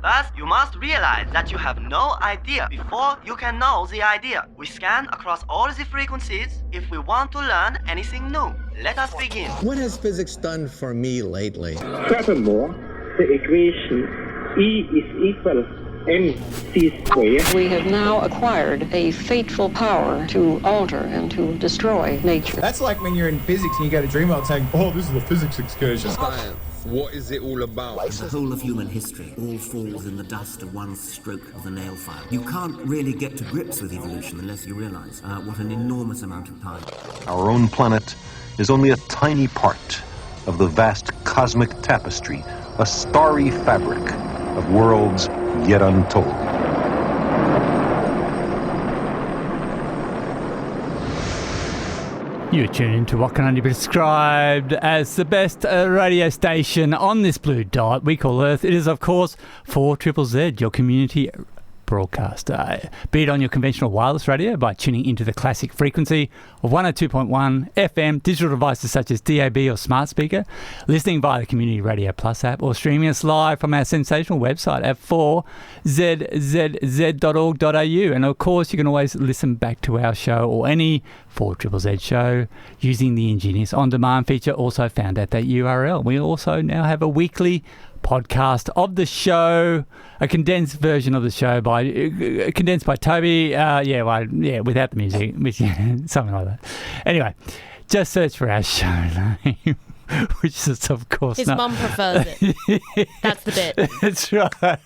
First, you must realize that you have no idea before you can know the idea. We scan across all the frequencies if we want to learn anything new. Let us begin. What has physics done for me lately? Furthermore, the equation E is equal mc squared. We have now acquired a fateful power to alter and to destroy nature. That's like when you're in physics and you go to Dreamworld saying, oh, this is a physics excursion. Science. What is it all about? The whole of human history all falls in the dust of one stroke of the nail file. You can't really get to grips with evolution unless you realise what an enormous amount of time. Our own planet is only a tiny part of the vast cosmic tapestry, a starry fabric of worlds yet untold. You're tuned into what can only be described as the best radio station on this blue dot we call Earth. It is, of course, 4ZZZ, your community broadcaster. Be it on your conventional wireless radio by tuning into the classic frequency of 102.1 FM, digital devices such as DAB or smart speaker, listening via the Community Radio Plus app, or streaming us live from our sensational website at 4ZZZ.org.au. And of course, you can always listen back to our show or any 4ZZZ show using the ingenious on-demand feature also found at that URL. We also now have a weekly podcast of the show, a condensed version of the show condensed by Toby. Without the music, something like that. Anyway, just search for our show name, which is, of course, his mum prefers it. That's the bit. That's right.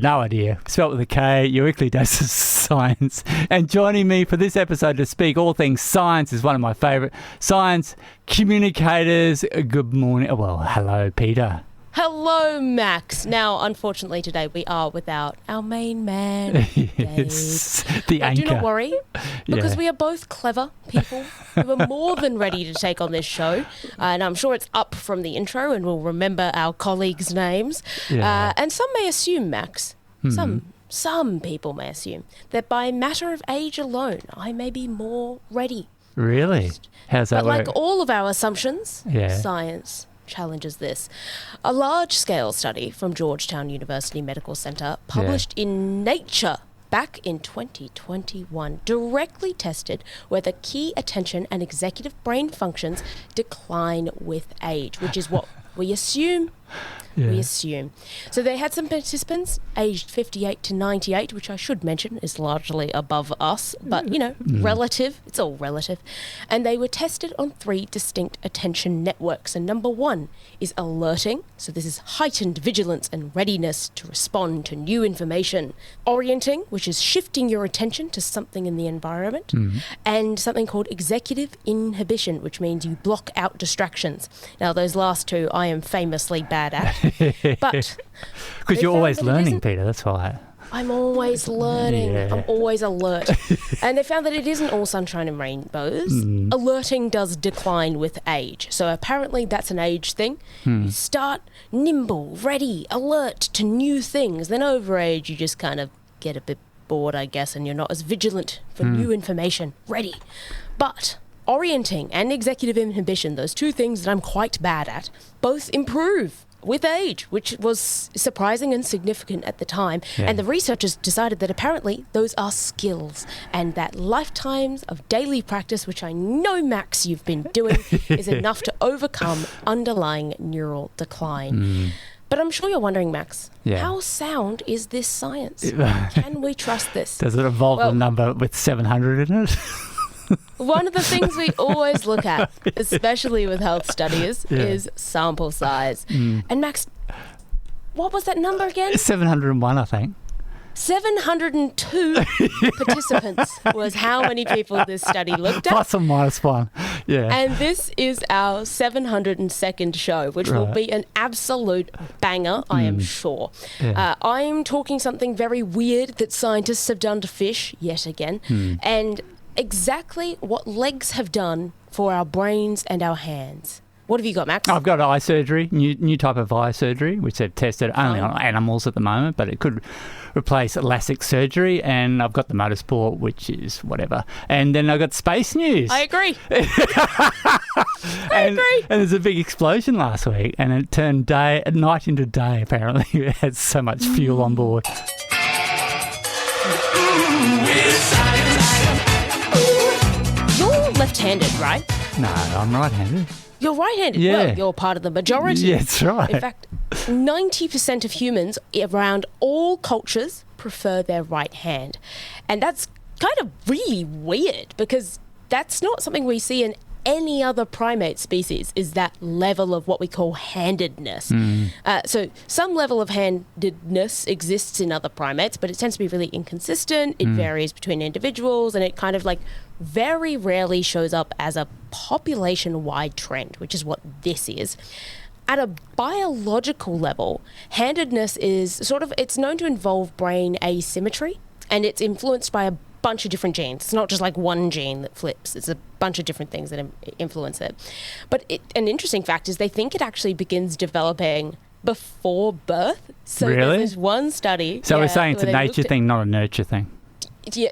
No idea. Spelt with a K, your weekly dose of science. And joining me for this episode to speak all things science is one of my favourite science communicators. Good morning. Well, hello, Peter. Hello, Max. Now, unfortunately, today we are without our main man, Yes, the anchor. Do not worry, because we are both clever people who are more than ready to take on this show. And I'm sure it's up from the intro and we'll remember our colleagues' names. Yeah. And some may assume, Max, some people may assume that by matter of age alone, I may be more ready. Really? How's that work? But like all of our assumptions, science challenges this. A large-scale study from Georgetown University Medical Center published in Nature back in 2021 directly tested whether key attention and executive brain functions decline with age, which is what we assume. We assume. So they had some participants aged 58 to 98, which I should mention is largely above us, but, relative. It's all relative. And they were tested on 3 distinct attention networks. And number 1 is alerting. So this is heightened vigilance and readiness to respond to new information. Orienting, which is shifting your attention to something in the environment. And something called executive inhibition, which means you block out distractions. Now, those last 2 I am famously bad at. But because you're always learning, Peter, that's why. I'm always learning. I'm always alert. And they found that it isn't all sunshine and rainbows. Alerting does decline with age. So apparently that's an age thing. You start nimble, ready, alert to new things. Then over age, you just kind of get a bit bored, I guess, and you're not as vigilant for new information. Ready. But orienting and executive inhibition, those 2 things that I'm quite bad at, both improve with age, which was surprising and significant at the time. And the researchers decided that apparently those are skills and that lifetimes of daily practice, which I know, Max, you've been doing, is enough to overcome underlying neural decline. But I'm sure you're wondering, Max, how sound is this science? Can we trust this? Does it involve a number with 700 in it? One of the things we always look at, especially with health studies, is sample size. And Max, what was that number again? 701, I think. 702 participants was how many people this study looked at. Plus or minus 1. And this is our 702nd show, which will be an absolute banger, I am sure. I'm talking something very weird that scientists have done to fish yet again. And exactly what legs have done for our brains and our hands. What have you got, Max? I've got eye surgery, new type of eye surgery, which they've tested only on animals at the moment, but it could replace LASIK surgery. And I've got the motorsport, which is whatever. And then I've got space news. I agree. And there's a big explosion last week, and it turned night into day, apparently. It had so much fuel on board. You're left-handed, right? No, I'm right-handed. You're right-handed. Yeah. Well, you're part of the majority. Yeah, that's right. In fact, 90% of humans around all cultures prefer their right hand. And that's kind of really weird because that's not something we see in any other primate species, is that level of what we call handedness. So some level of handedness exists in other primates, but it tends to be really inconsistent. It varies between individuals, and it kind of like very rarely shows up as a population-wide trend, which is what this is. At a biological level, handedness is it's known to involve brain asymmetry, and it's influenced by a bunch of different genes. It's not just like one gene that flips. It's a bunch of different things that influence it. But an interesting fact is they think it actually begins developing before birth. So really? There's one study. So we're saying it's a nature thing, not a nurture thing. Yeah,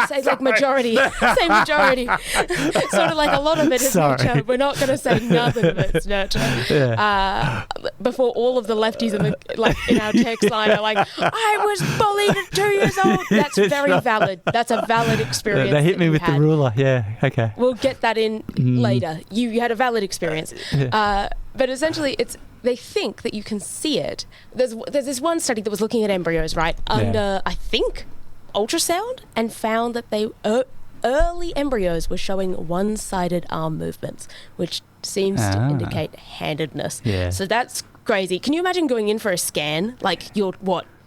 say like majority. Say majority. Sort of like a lot of it is nurture. We're not going to say nothing of it's nurture. Yeah. Before all of the lefties in our text line are like, I was bullied at 2 years old. That's very valid. That's a valid experience. They hit me with the ruler. Yeah. Okay. We'll get that in later. You had a valid experience. But essentially, they think that you can see it. There's this one study that was looking at embryos, right, under, I think, ultrasound, and found that early embryos were showing one-sided arm movements, which seems to indicate handedness. Yeah. So that's crazy. Can you imagine going in for a scan, like your,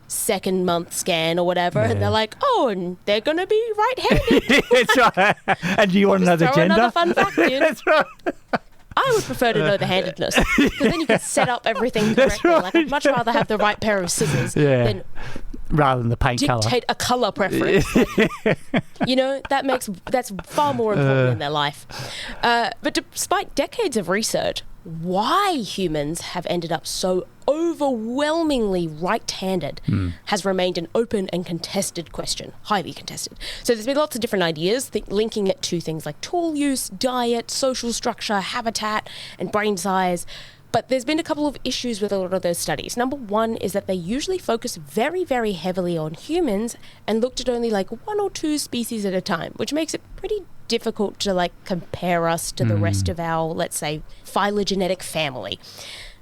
second month scan or whatever, and they're like, and they're going to be right-handed. That's right. And do you want to know the gender? Another fun fact in. That's right. I would prefer to know the handedness, because then you can set up everything correctly. Right. Like, I'd much rather have the right pair of scissors than rather than the paint colour. Dictate a colour preference. That's far more important in their life. But despite decades of research, why humans have ended up so overwhelmingly right-handed has remained an open and contested question, highly contested. So there's been lots of different ideas linking it to things like tool use, diet, social structure, habitat, and brain size. But there's been a couple of issues with a lot of those studies. Number one is that they usually focus very, very heavily on humans and looked at only like one or two species at a time, which makes it pretty difficult to compare us to the rest of our, let's say, phylogenetic family.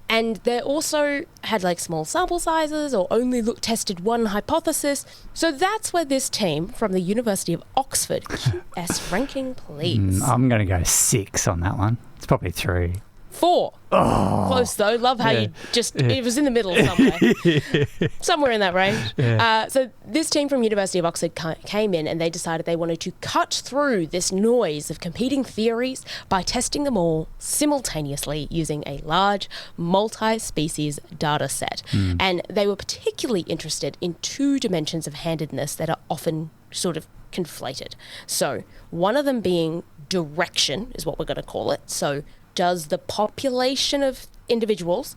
And they also had small sample sizes or only tested one hypothesis. So that's where this team from the University of Oxford, QS ranking, please. I'm going to go 6 on that one. It's probably 3. 4. Oh. Close though. Love how you it was in the middle somewhere. Somewhere in that range. Yeah. So this team from University of Oxford came in and they decided they wanted to cut through this noise of competing theories by testing them all simultaneously using a large multi-species data set. And they were particularly interested in 2 dimensions of handedness that are often sort of conflated. So one of them being direction is what we're going to call it. So does the population of individuals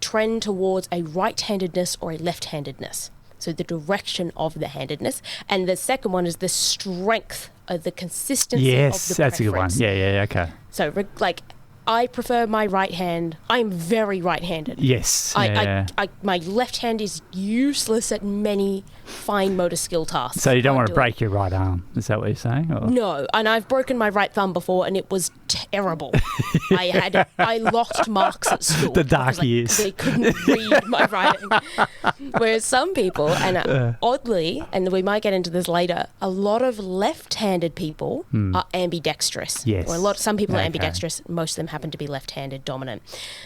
trend towards a right-handedness or a left-handedness? So the direction of the handedness. And the second one is the strength of the consistency of the preference. Yes, that's a good one. Yeah, okay. So I prefer my right hand. I'm very right-handed. Yes. My left hand is useless at many fine motor skill tasks. So you don't want to break your right arm. Is that what you're saying? Or? No, and I've broken my right thumb before, and it was terrible. I lost marks at school. The dark years. They couldn't read my writing. Whereas some people, and oddly, and we might get into this later, a lot of left-handed people are ambidextrous. Yes. Or some people are ambidextrous. Most of them happen to be left-handed dominant.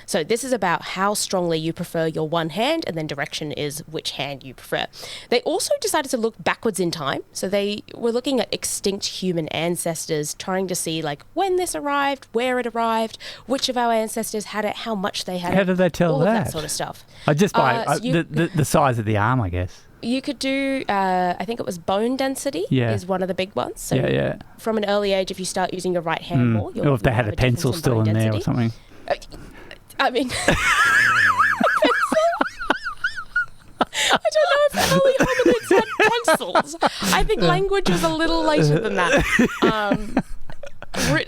So this is about how strongly you prefer your one hand, and then direction is which hand you prefer. They also decided to look backwards in time. So they were looking at extinct human ancestors, trying to see when this arrived, where it arrived, which of our ancestors had it, how much they had it. How did they tell all that? Of that sort of stuff. Just by the size of the arm, I guess. You could do, I think it was bone density is one of the big ones. So from an early age, if you start using your right hand more, you'll or if they had a pencil still in there or something. I mean, I don't know if early hominids had pencils. I think language was a little later than that.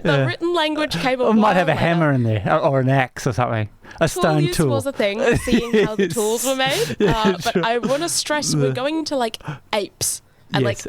The written language came a while might have a later. hammer in there, or an axe or something. A stone use tool was a thing, seeing how the tools were made. But I want to stress we're going into like apes and like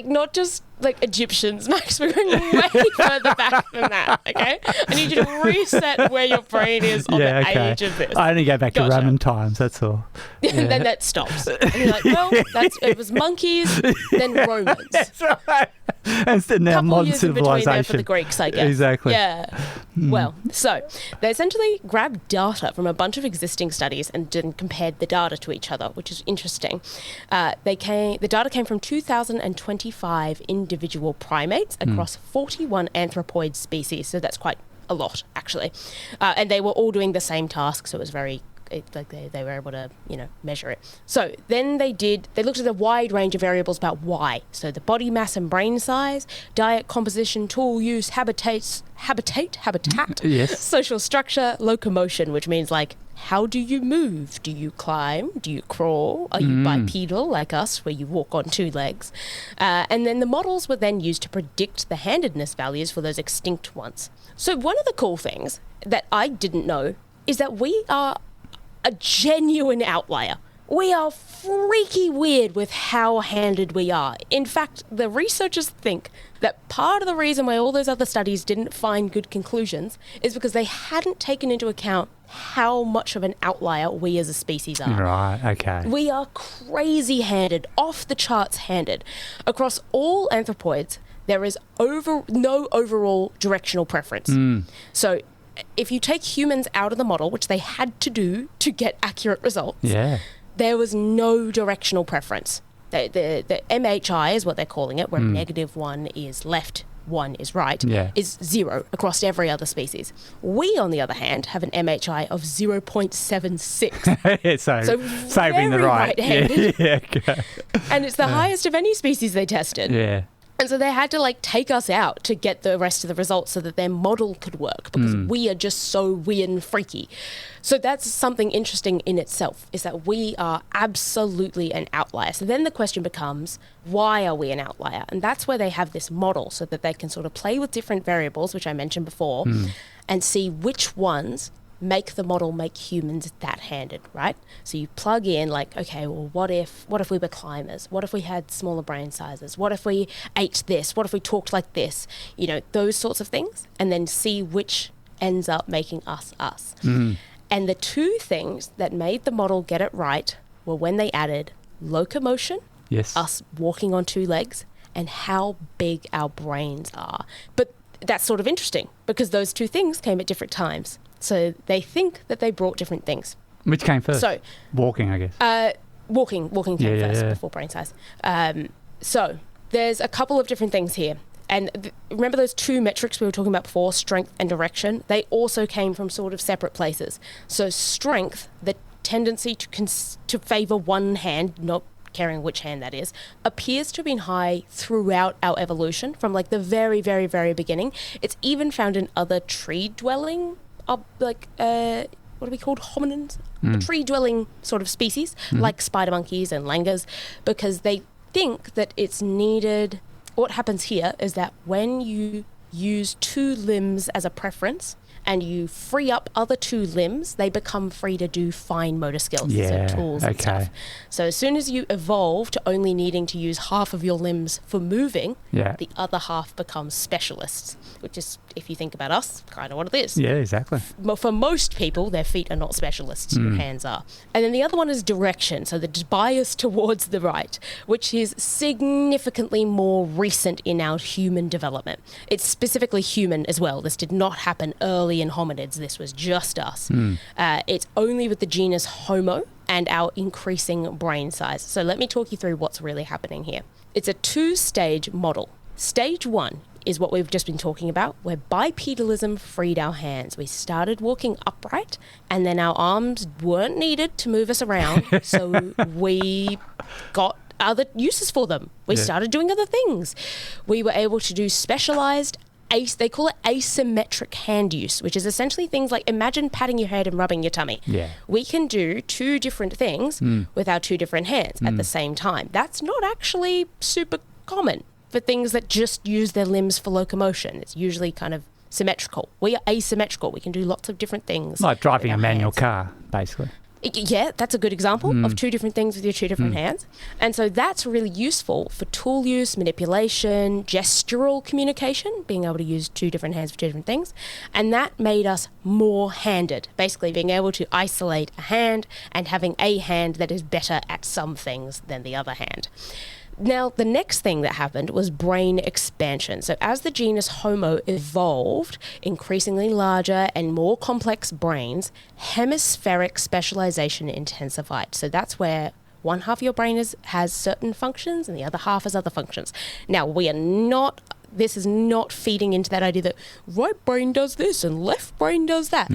not just like Egyptians, Max. We're going way further back than that. Okay, I need you to reset where your brain is on the age of this. I only go back to Roman times. That's all. And then that stops. And you're like, well, it was monkeys, then Romans. That's right. And now modern years in between civilization. there for the Greeks, I guess. Exactly. Yeah. Well, so they essentially grabbed data from a bunch of existing studies and then compared the data to each other, which is interesting. The data came from 2,025 individual primates across 41 anthropoid species. So that's quite a lot, actually. And they were all doing the same task, so it was very they were able to, measure it. So then they looked at a wide range of variables about why. So the body mass and brain size, diet, composition, tool use, habitat, yes, social structure, locomotion, which means like, how do you move? Do you climb? Do you crawl? Are you bipedal like us, where you walk on two legs? And then the models were then used to predict the handedness values for those extinct ones. So one of the cool things that I didn't know is that we are a genuine outlier. We are freaky weird with how handed we are. In fact, the researchers think that part of the reason why all those other studies didn't find good conclusions is because they hadn't taken into account how much of an outlier we as a species are. Right, okay. We are crazy handed, off the charts handed. Across all anthropoids, there is no overall directional preference. So if you take humans out of the model, which they had to do to get accurate results, there was no directional preference. The MHI is what they're calling it, where -1 is left, 1 is right, is 0 across every other species. We, on the other hand, have an MHI of 0.76. so favouring the right. Right-handed. Okay. And it's the highest of any species they tested. Yeah. And so they had to take us out to get the rest of the results so that their model could work, because we are just so weird and freaky. So that's something interesting in itself, is that we are absolutely an outlier. So then the question becomes, why are we an outlier? And that's where they have this model so that they can sort of play with different variables, which I mentioned before, and see which ones make the model make humans that handed, right? So you plug in like, okay, well, what if we were climbers? What if we had smaller brain sizes? What if we ate this? What if we talked like this? Those sorts of things, and then see which ends up making us us. And the two things that made the model get it right were when they added locomotion, us walking on two legs, and how big our brains are. But that's sort of interesting because those two things came at different times. So they think that they brought different things. Which came first? So walking, I guess. Walking came first before brain size. So there's a couple of different things here. And remember those two metrics we were talking about before, strength and direction? They also came from sort of separate places. So strength, the tendency to favour one hand, not caring which hand that is, appears to have been high throughout our evolution from like the very, very, very beginning. It's even found in other tree-dwelling what are we called? Hominins? Tree-dwelling sort of species, like spider monkeys and langurs, because they think that it's needed. What happens here is that when you use two limbs as a preference and you free up other two limbs, they become free to do fine motor skills, so tools and stuff. So as soon as you evolve to only needing to use half of your limbs for moving, the other half becomes specialists, which is, if you think about us, kind of what it is. Yeah, exactly. For most people, their feet are not specialists, your hands are. And then the other one is direction, so the bias towards the right, which is significantly more recent in our human development. It's specifically human as well. This did not happen early in hominids. This was just us. It's only with the genus Homo and our increasing brain size. So let me talk you through what's really happening here. It's a two-stage model. Stage 1 is what we've just been talking about, where bipedalism freed our hands. We started walking upright, and then our arms weren't needed to move us around, so we got other uses for them. We started doing other things. We were able to do specialized they call it asymmetric hand use, which is essentially things like, imagine patting your head and rubbing your tummy. Yeah. We can do two different things with our two different hands at the same time. That's not actually super common for things that just use their limbs for locomotion. It's usually kind of symmetrical. We are asymmetrical. We can do lots of different things. Like driving a manual car, basically. Yeah, that's a good example of two different things with your two different hands. And so that's really useful for tool use, manipulation, gestural communication, being able to use two different hands for two different things. And that made us more handed, basically being able to isolate a hand and having a hand that is better at some things than the other hand. Now, the next thing that happened was brain expansion. So as the genus Homo evolved, increasingly larger and more complex brains, hemispheric specialization intensified. So that's where one half of your brain has certain functions and the other half has other functions. Now, this is not feeding into that idea that right brain does this and left brain does that.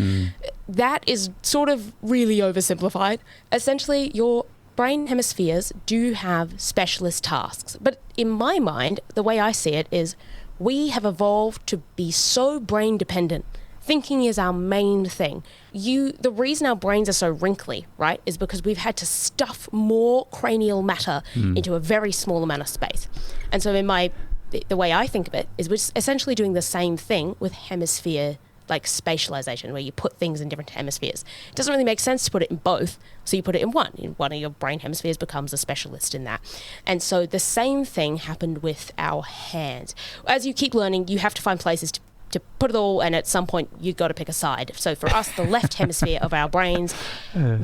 That is sort of really oversimplified. Essentially, your brain hemispheres do have specialist tasks. But in my mind, the way I see it is we have evolved to be so brain dependent. Thinking is our main thing. The reason our brains are so wrinkly, right, is because we've had to stuff more cranial matter into a very small amount of space. And so the way I think of it is we're essentially doing the same thing with hemisphere like spatialization, where you put things in different hemispheres. It doesn't really make sense to put it in both, so you put it in one. One of your brain hemispheres becomes a specialist in that. And so the same thing happened with our hands. As you keep learning, you have to find places to put it all, and at some point you've got to pick a side. So for us, the left hemisphere of our brains,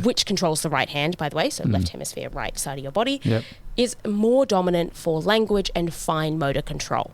which controls the right hand, by the way, so left hemisphere, right side of your body, is more dominant for language and fine motor control,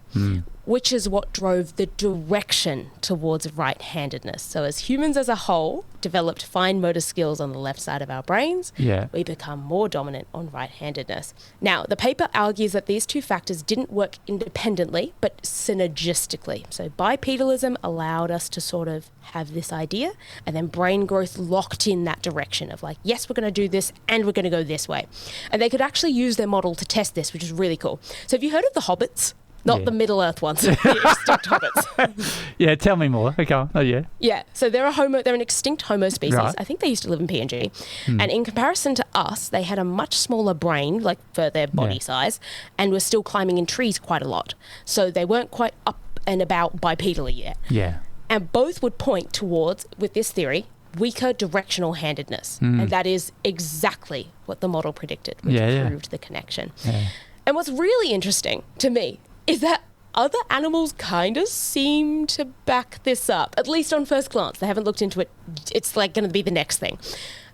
which is what drove the direction towards right-handedness. So as humans as a whole developed fine motor skills on the left side of our brains, we become more dominant on right-handedness. Now, the paper argues that these two factors didn't work independently, but synergistically. So bipedalism allowed us to sort of have this idea, and then brain growth locked in that direction of like, yes, we're going to do this, and we're going to go this way. And they could actually use their model to test this, which is really cool. So have you heard of the hobbits? Not the Middle-earth ones, the extinct hobbits. Yeah, tell me more. Okay. Oh, yeah. Yeah, so they're an extinct Homo species. Right. I think they used to live in PNG. And in comparison to us, they had a much smaller brain, like for their body size, and were still climbing in trees quite a lot. So they weren't quite up and about bipedally yet. Yeah. And both would point towards, with this theory, weaker directional handedness. And that is exactly what the model predicted, which proved the connection. Yeah. And what's really interesting to me is that other animals kind of seem to back this up, at least on first glance. They haven't looked into it. It's like going to be the next thing.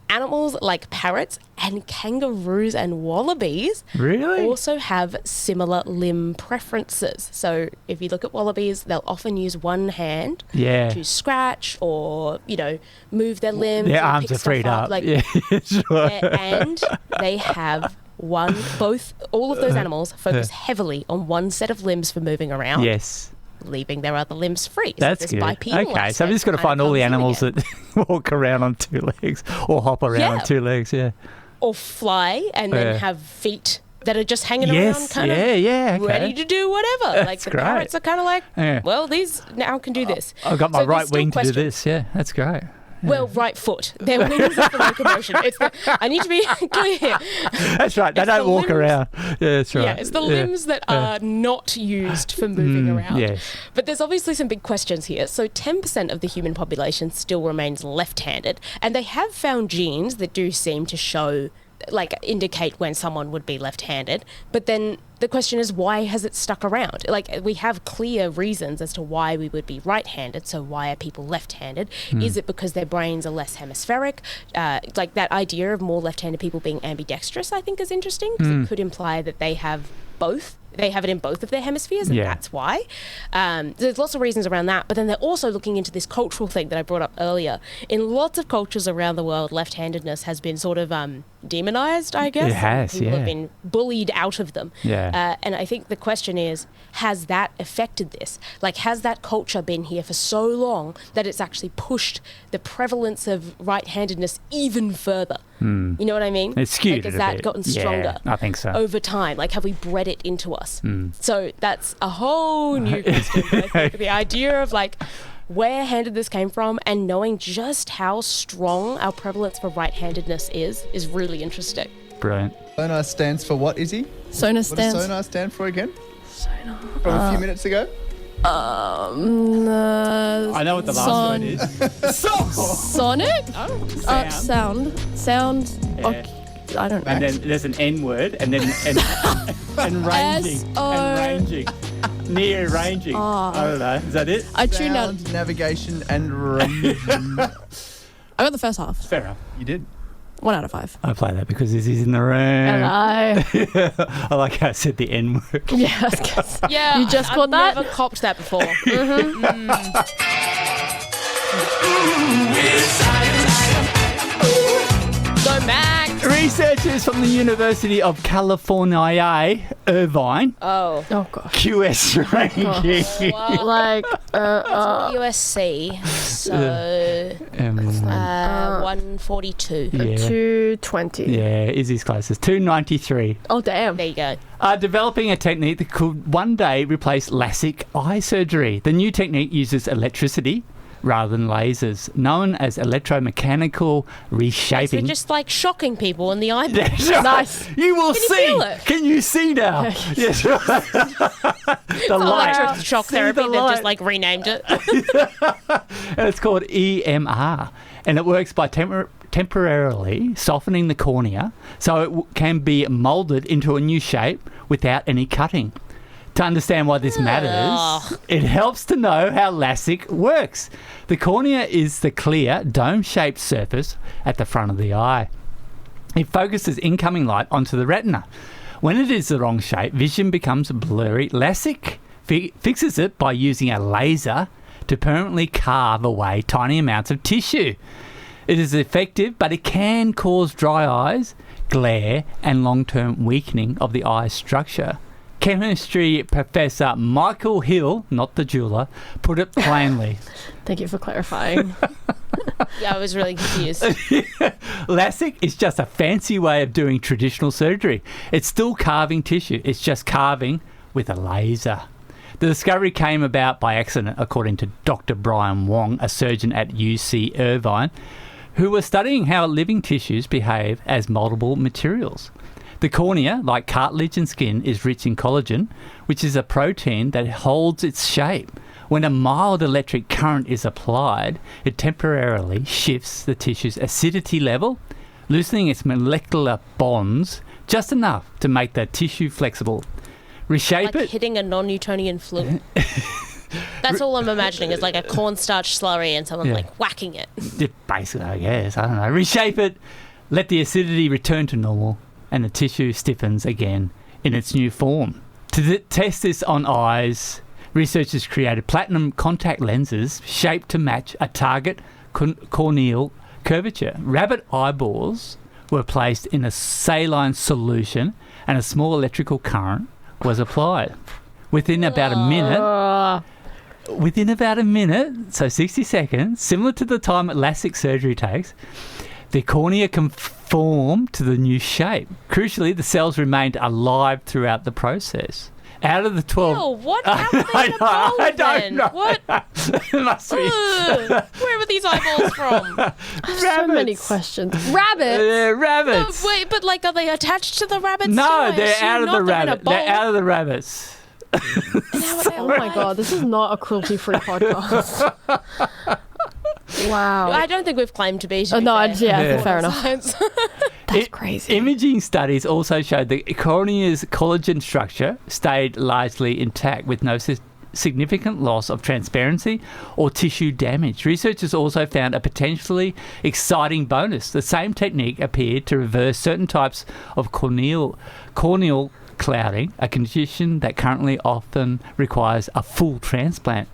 Animals like parrots and kangaroos and wallabies also have similar limb preferences. So if you look at wallabies, they'll often use one hand to scratch or, move their limbs. Their arms are freed up. And they have all of those animals focus heavily on one set of limbs for moving around. Yes. Leaving their other limbs free. That's good. Okay, so we've just got to find all the animals that walk around on two legs or hop around on two legs, or fly and then have feet that are just hanging around kind of ready to do whatever. Like the parrots are kind of like, well, these now can do this. I've got my right wing to do this. Yeah, that's great. Well, right foot. Their wings are for locomotion. I need to be clear here. That's right. They don't walk around. Yeah, that's right. Yeah, it's the limbs that are not used for moving around. Yes. But there's obviously some big questions here. So 10% of the human population still remains left-handed, and they have found genes that do seem to show, indicate when someone would be left-handed. But then the question is, why has it stuck around? We have clear reasons as to why we would be right-handed, so why are people left-handed? Is it because their brains are less hemispheric? That idea of more left-handed people being ambidextrous, I think, is interesting, because it could imply that they have both. They have it in both of their hemispheres, and that's why. There's lots of reasons around that, but then they're also looking into this cultural thing that I brought up earlier. In lots of cultures around the world, left-handedness has been sort of demonized, I guess. It has, People have been bullied out of them. Yeah. And I think the question is, has that affected this? Like, has that culture been here for so long that it's actually pushed the prevalence of right-handedness even further? You know what I mean? It's skewed like, has a that bit. gotten stronger? Yeah, I think so. Over time, like, have we bred it into us? So that's a whole new question. I think the idea of like where handedness came from and knowing just how strong our prevalence for right-handedness is really interesting. Brilliant. Sonar stands for what, Issy? Sonar What stands. does sonar stand for again? Sonar. From a few minutes ago? I know what the last word is. Sonic? Sound. Yeah. I don't know. And then there's an N word, and then and ranging, and ranging, near ranging. I don't know. Is that it? I tuned out. Sound, navigation, and ranging. I got the first half. Fair enough. You did. 1 out of 5. I play that because Izzy's in the room. Hello. I like how I said the N word. Yes. Yeah, You just caught that? I've never copped that before. Go Max! Researchers from the University of California, Irvine, Oh gosh. QS ranking. Like, USC, so 142. Yeah. 220. Yeah, Izzy's closest. 293. Oh damn. There you go. Are developing a technique that could one day replace LASIK eye surgery. The new technique uses electricity rather than lasers, known as electromechanical So reshaping. just like shocking people in the eye. That's right. Nice. You will Can you see. feel it? Can you see now? Yes. The light. Electroshock See therapy, the they've light. just like renamed it. And it's called EMR, and it works by temporarily softening the cornea so it can be moulded into a new shape without any cutting. To understand why this matters, it helps to know how LASIK works. The cornea is the clear, dome-shaped surface at the front of the eye. It focuses incoming light onto the retina. When it is the wrong shape, vision becomes blurry. LASIK fixes it by using a laser to permanently carve away tiny amounts of tissue. It is effective, but it can cause dry eyes, glare, and long-term weakening of the eye structure. Chemistry professor Michael Hill, not the jeweler, put it plainly. Thank you for clarifying. Yeah, I was really confused. LASIK is just a fancy way of doing traditional surgery. It's still carving tissue. It's just carving with a laser. The discovery came about by accident, according to Dr. Brian Wong, a surgeon at UC Irvine, who was studying how living tissues behave as multiple materials. The cornea, like cartilage and skin, is rich in collagen, which is a protein that holds its shape. When a mild electric current is applied, it temporarily shifts the tissue's acidity level, loosening its molecular bonds just enough to make the tissue flexible. Reshape Like it. hitting a non-Newtonian fluid. That's all I'm imagining is like a cornstarch slurry and someone like whacking it. Basically, I guess. I don't know. Reshape it, let the acidity return to normal, and the tissue stiffens again in its new form. To test this on eyes, researchers created platinum contact lenses shaped to match a target corneal curvature. Rabbit eyeballs were placed in a saline solution and a small electrical current was applied. Within about a minute, so 60 seconds, similar to the time LASIK surgery takes, the cornea conformed to the new shape. Crucially, the cells remained alive throughout the process. Out of the 12... Oh, what happened? I don't know. What? It must be... Where were these eyeballs from? So many questions. Rabbits. They're rabbits. No, wait, but like, are they attached to the rabbits? No, too? I they're assume out of not. the They're in a rabbit. bowl. They're out of the rabbits. Oh my god, this is not a cruelty-free podcast. Wow. I don't think we've claimed to be. To be no, fair. fair enough. Science. That's crazy. Imaging studies also showed the cornea's collagen structure stayed largely intact with no significant loss of transparency or tissue damage. Researchers also found a potentially exciting bonus. The same technique appeared to reverse certain types of corneal clouding, a condition that currently often requires a full transplant.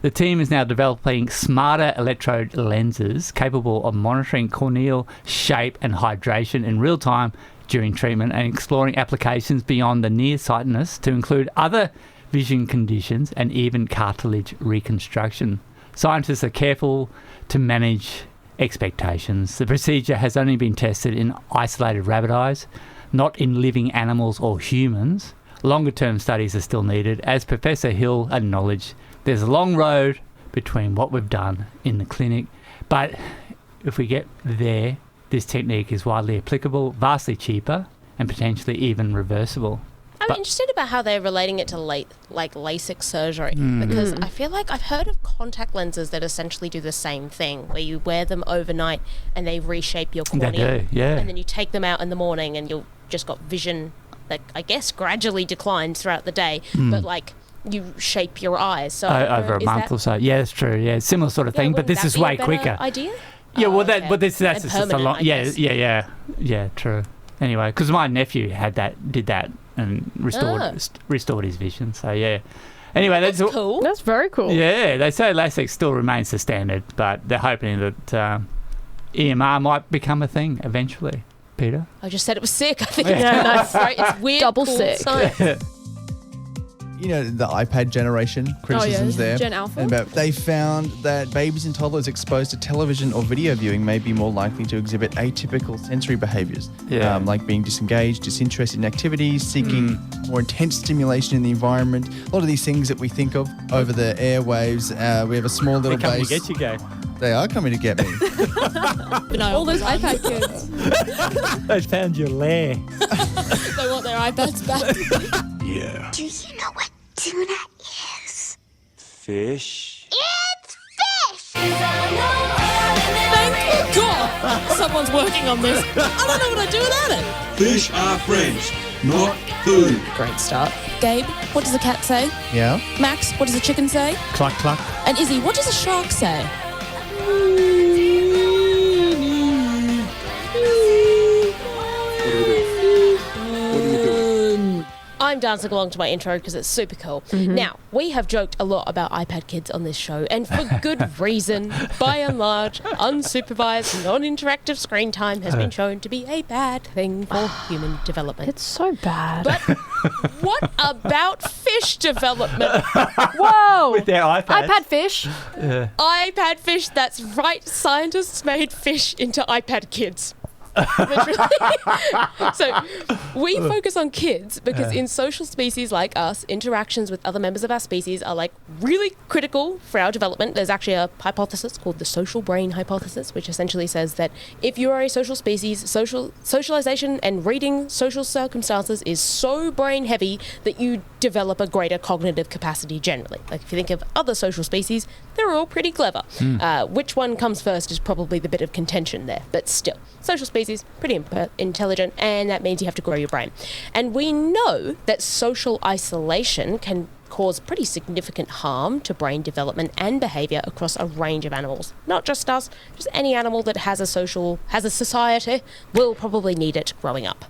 The team is now developing smarter electrode lenses capable of monitoring corneal shape and hydration in real time during treatment and exploring applications beyond the nearsightedness to include other vision conditions and even cartilage reconstruction. Scientists are careful to manage expectations. The procedure has only been tested in isolated rabbit eyes, not in living animals or humans. Longer-term studies are still needed. As Professor Hill acknowledged, there's a long road between what we've done in the clinic, but if we get there, this technique is widely applicable, vastly cheaper, and potentially even reversible. I'm interested about how they're relating it to LASIK surgery, because I feel like I've heard of contact lenses that essentially do the same thing, where you wear them overnight and they reshape your cornea. They do, yeah. And then you take them out in the morning and you've just got vision that I guess gradually declines throughout the day, but like you shape your eyes. So over a month or so. Yeah, that's true. Yeah, similar sort of thing, but this is way quicker. Idea? Yeah, well, okay. but that's just a permanent, long. Yeah, true. Anyway, because my nephew did that and restored his vision. So yeah. Anyway, that's cool. That's very cool. Yeah, they say LASIK still remains the standard, but they're hoping that EMR might become a thing eventually. Peter? I just said it was sick. I think it's weird. Double cool sick. Science. You know, the iPad generation, criticisms there. Gen Alpha. And they found that babies and toddlers exposed to television or video viewing may be more likely to exhibit atypical sensory behaviours, like being disengaged, disinterested in activities, seeking more intense stimulation in the environment. A lot of these things that we think of over the airwaves. We have a small little They're coming base. to get you, Gabe. They are coming to get me. All those iPad kids. They found your lair. They want their iPads back. Yeah. Do you know what tuna is? Fish. It's fish! Thank God someone's working on this. I don't know what I'd do without it. Fish are friends, not food. Great start. Gabe, what does a cat say? Yeah? Max, what does a chicken say? Cluck, cluck. And Izzy, what does a shark say? I'm dancing along to my intro because it's super cool. Now, we have joked a lot about iPad kids on this show, and for good reason. By and large, unsupervised, non-interactive screen time has been shown to be a bad thing for human development. It's so bad. But what about fish development? Whoa! With their iPads. iPad fish. iPad fish, that's right. Scientists made fish into iPad kids. Literally. So we focus on kids because in social species like us, interactions with other members of our species are like really critical for our development. There's actually a hypothesis called the social brain hypothesis, which essentially says that if you are a social species, socialization and reading social circumstances is so brain heavy that you develop a greater cognitive capacity generally. Like if you think of other social species, they're all pretty clever. Which one comes first is probably the bit of contention there, but still. Social species, pretty intelligent, and that means you have to grow your brain. And we know that social isolation can cause pretty significant harm to brain development and behaviour across a range of animals. Not just us, just any animal that has a society will probably need it growing up.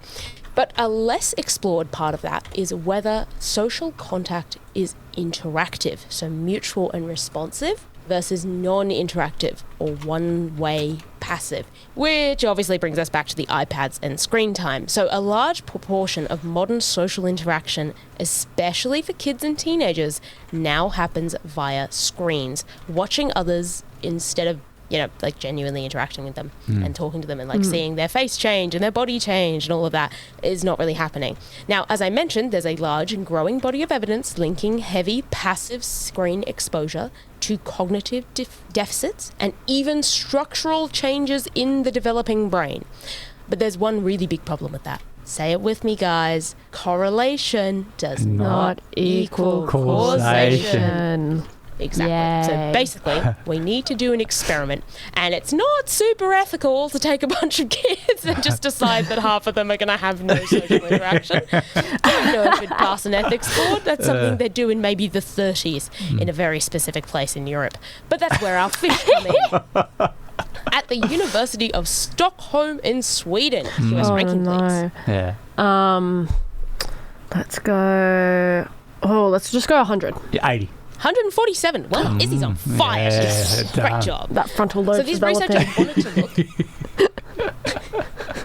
But a less explored part of that is whether social contact is interactive, so mutual and responsive, versus non-interactive or one-way passive, which obviously brings us back to the iPads and screen time. So a large proportion of modern social interaction, especially for kids and teenagers, now happens via screens, watching others instead of like genuinely interacting with them and talking to them and like seeing their face change and their body change and all of that is not really happening. Now, as I mentioned, there's a large and growing body of evidence linking heavy passive screen exposure to cognitive deficits and even structural changes in the developing brain. But there's one really big problem with that. Say it with me, guys. Correlation does not equal causation. Exactly. Yay. So basically, we need to do an experiment, and it's not super ethical to take a bunch of kids and just decide that half of them are going to have no social interaction. I don't know if it'd pass an ethics board. That's something they do in maybe the 30s in a very specific place in Europe. But that's where our fish come in. At the University of Stockholm in Sweden. US ranking, please. Yeah. Let's go. Oh, let's just go 100. Yeah, 80. 147. Well, Issy's on fire. Great job. That frontal lobe. So these researchers wanted to look.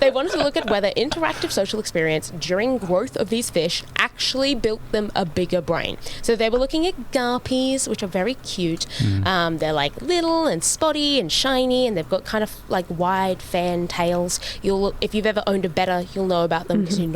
They wanted to look at whether interactive social experience during growth of these fish actually built them a bigger brain. So they were looking at garpies, which are very cute. They're like little and spotty and shiny, and they've got kind of like wide fan tails. If you've ever owned a Peta, you'll know about them because you're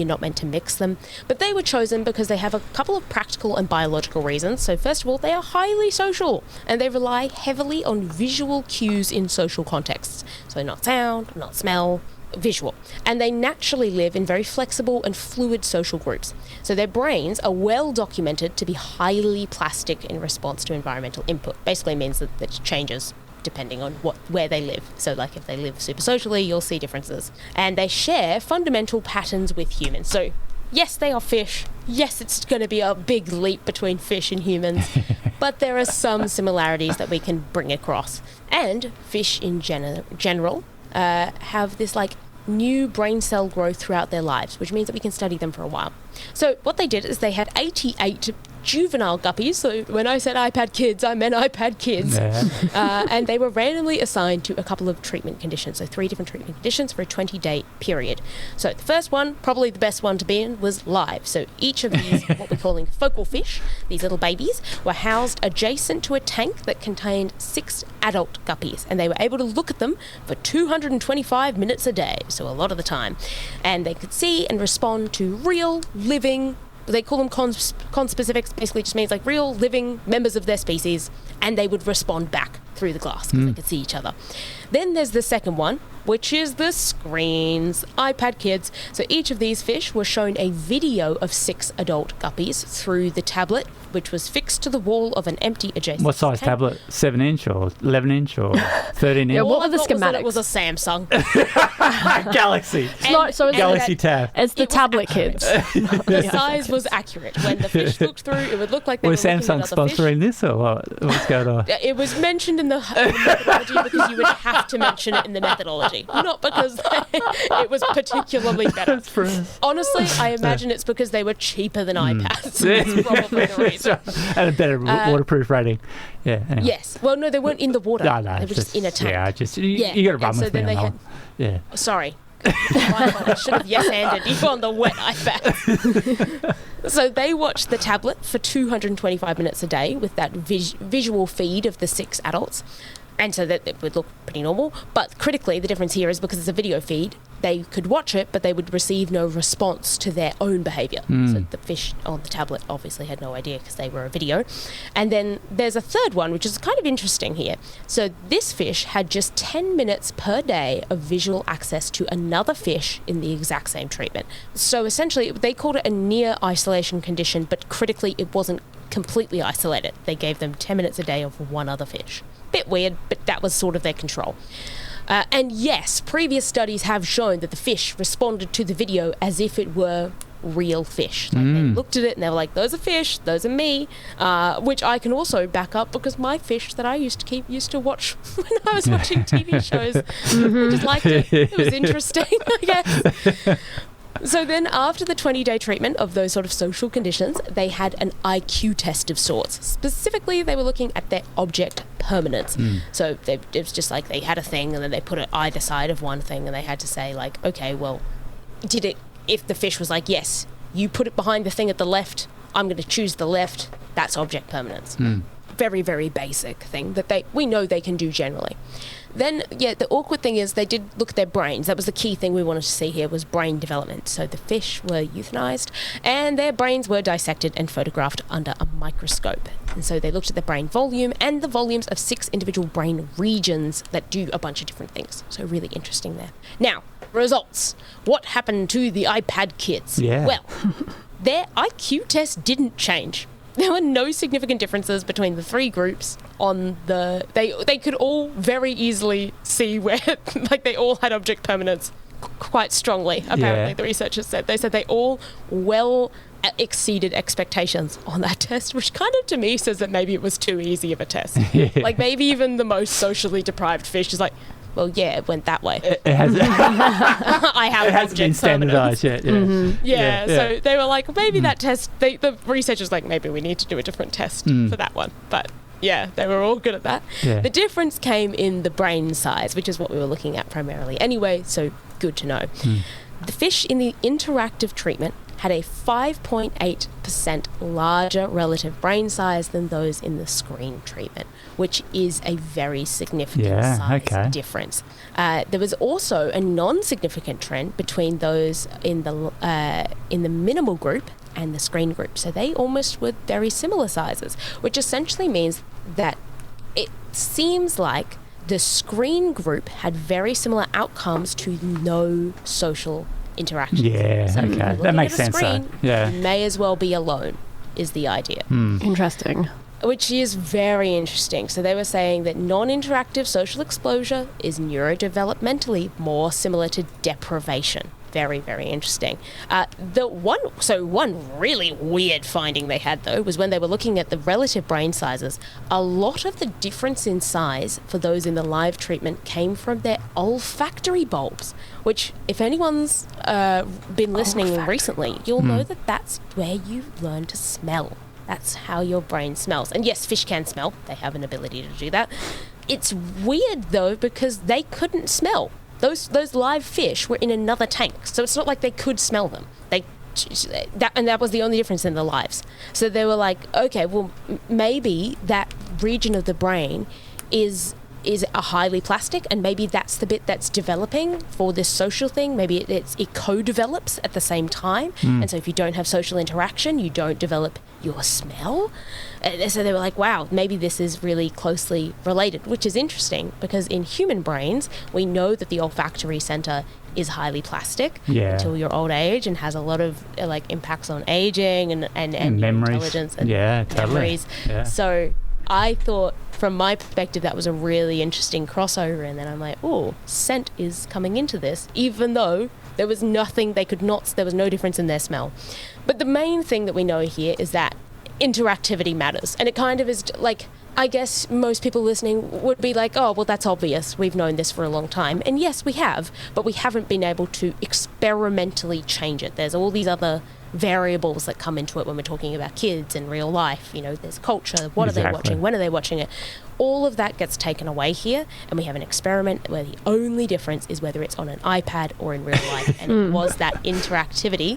not meant to mix them. But they were chosen because they have a couple of practical and biological reasons. So first of all, they are highly social, and they rely heavily on visual cues in social contexts. So not sound, not smell, visual. And they naturally live in very flexible and fluid social groups. So their brains are well documented to be highly plastic in response to environmental input. Basically means that it changes depending on where they live. So like if they live super socially, you'll see differences. And they share fundamental patterns with humans. So yes, they are fish. Yes, it's going to be a big leap between fish and humans, but there are some similarities that we can bring across. And fish in general have this like new brain cell growth throughout their lives, which means that we can study them for a while. So what they did is they had 88 juvenile guppies. So when I said iPad kids, I meant iPad kids. And they were randomly assigned to a couple of treatment conditions. So 3 different treatment conditions for a 20-day period. So the first one, probably the best one to be in, was live. So each of these, what we're calling focal fish, these little babies, were housed adjacent to a tank that contained 6 adult guppies. And they were able to look at them for 225 minutes a day. So a lot of the time. And they could see and respond to real, living, they call them conspecifics, basically just means like real living members of their species, and they would respond back through the glass because they could see each other. Then there's the second one, which is the screens, iPad kids. So each of these fish were shown a video of 6 adult guppies through the tablet, which was fixed to the wall of an empty adjacent What size tank. tablet? 7-inch or 11-inch or 13-inch? Yeah, what were the Was that schematics? it was a Samsung. Galaxy. Galaxy Tab. It's the tablet kids. The size was accurate. When the fish looked through, it would look like they were Was looking Samsung at other fish. sponsoring this or what? What's going on? It was mentioned in the methodology because you would have to mention it in the methodology, not because it was particularly better. Honestly, I imagine it's because they were cheaper than iPads. That's probably the reason. And a better waterproof rating. Yeah. Anyway. Yes. Well, no, they weren't in the water. No, they were just in a tank. Yeah, you got to run and with so me then on they that had. one. Yeah. Sorry. I should have yes-handed you on the wet iPad. So they watched the tablet for 225 minutes a day with that visual feed of the 6 adults. And so that it would look pretty normal. But critically, the difference here is because it's a video feed, they could watch it, but they would receive no response to their own behaviour. So the fish on the tablet obviously had no idea because they were a video. And then there's a third one, which is kind of interesting here. So this fish had just 10 minutes per day of visual access to another fish in the exact same treatment. So essentially, they called it a near isolation condition, but critically, it wasn't completely isolated. They gave them 10 minutes a day of one other fish. Bit weird, but that was sort of their control. And yes, previous studies have shown that the fish responded to the video as if it were real fish. Like they looked at it and they were like, those are fish, those are me, which I can also back up because my fish that I used to watch when I was watching TV shows. I just liked it. It was interesting, I guess. So then after the 20-day treatment of those sort of social conditions, they had an IQ test of sorts. Specifically, they were looking at their object permanence. So it was just like they had a thing and then they put it either side of one thing and they had to say like, okay, well, if the fish was like, yes, you put it behind the thing at the left, I'm going to choose the left, that's object permanence. Very, very basic thing that we know they can do generally. Then, the awkward thing is they did look at their brains. That was the key thing we wanted to see here was brain development. So the fish were euthanized and their brains were dissected and photographed under a microscope. And so they looked at the brain volume and the volumes of 6 individual brain regions that do a bunch of different things. So really interesting there. Now, results. What happened to the iPad kids? Yeah. Well, their IQ test didn't change. There were no significant differences between the 3 groups on the... They could all very easily see where... like, they all had object permanence quite strongly, apparently, the researchers said. They said they all well exceeded expectations on that test, which kind of, to me, says that maybe it was too easy of a test. Like, maybe even the most socially deprived fish is like, well, yeah, it went that way. It has. I have it hasn't been standardised yet. Yeah. Mm-hmm. Yeah, so they were like, maybe that test. The researchers like, maybe we need to do a different test for that one, but. Yeah, they were all good at that. Yeah. The difference came in the brain size, which is what we were looking at primarily anyway, so good to know. The fish in the interactive treatment had a 5.8% larger relative brain size than those in the screen treatment, which is a very significant size difference. There was also a non-significant trend between those in the minimal group and the screen group. So they almost were very similar sizes, which essentially means that it seems like the screen group had very similar outcomes to no social interactions. Yeah, so okay. That makes sense. Screen, yeah. You may as well be alone, is the idea. Interesting. Which is very interesting. So they were saying that non-interactive social exposure is neurodevelopmentally more similar to deprivation. Very, very interesting. One really weird finding they had, though, was when they were looking at the relative brain sizes, a lot of the difference in size for those in the live treatment came from their olfactory bulbs, which, if anyone's been listening recently, you'll know that that's where you learn to smell. That's how your brain smells. And yes, fish can smell. They have an ability to do that. It's weird, though, because they couldn't smell. Those live fish were in another tank, so it's not like they could smell them. That was the only difference in the lives. So they were like, okay, well, maybe that region of the brain is a highly plastic, and maybe that's the bit that's developing for this social thing. Maybe it co-develops at the same time, and so if you don't have social interaction, you don't develop your smell. And so they were like, wow, maybe this is really closely related, which is interesting because in human brains, we know that the olfactory center is highly plastic until your old age and has a lot of impacts on aging and memories. Intelligence and totally. memories. Yeah. So I thought, from my perspective, that was a really interesting crossover. And then I'm like, oh, scent is coming into this, even though there was nothing there was no difference in their smell. But the main thing that we know here is that interactivity matters. And it kind of is like, I guess most people listening would be like, oh, well, that's obvious. We've known this for a long time. And yes, we have, but we haven't been able to experimentally change it. There's all these other variables that come into it when we're talking about kids in real life. You know, there's culture. What are they watching? When are they watching it? All of that gets taken away here, and we have an experiment where the only difference is whether it's on an iPad or in real life. And it was that interactivity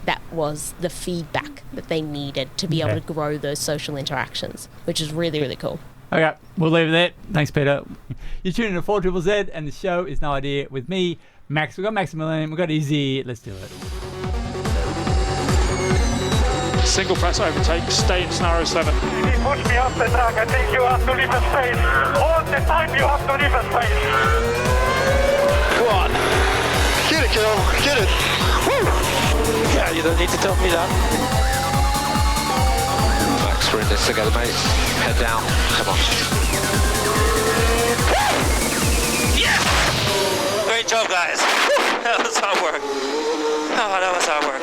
that was the feedback that they needed to be able to grow those social interactions, which is really, really cool. Okay, we'll leave it there. Thanks, Peter. You're tuning to 4ZZZ, and the show is No Idea with me, Max. We've got Maximillian, we've got Issy. Let's do it. Single press overtake, stay in scenario 7. You push me off the track. I think you have to leave a space. All the time you have to leave a space. Go on. Get it, Kel. Get it. Woo! Yeah, you don't need to tell me that. Max, we're in this together, mate. Head down. Come on. Yes! Great job, guys. That was hard work. Oh, that was hard work.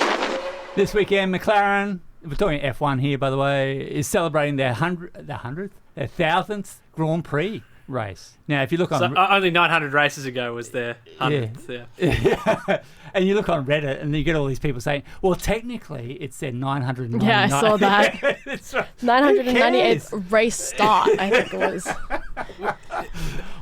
This weekend, McLaren, we're talking F1 here, by the way, is celebrating their 1,000th Grand Prix race. Now, if you look on... only 900 races ago was their 100th, yeah. And you look on Reddit and you get all these people saying, well, technically, it's their 999. Yeah, I saw that. That's right. 998th race start, I think it was.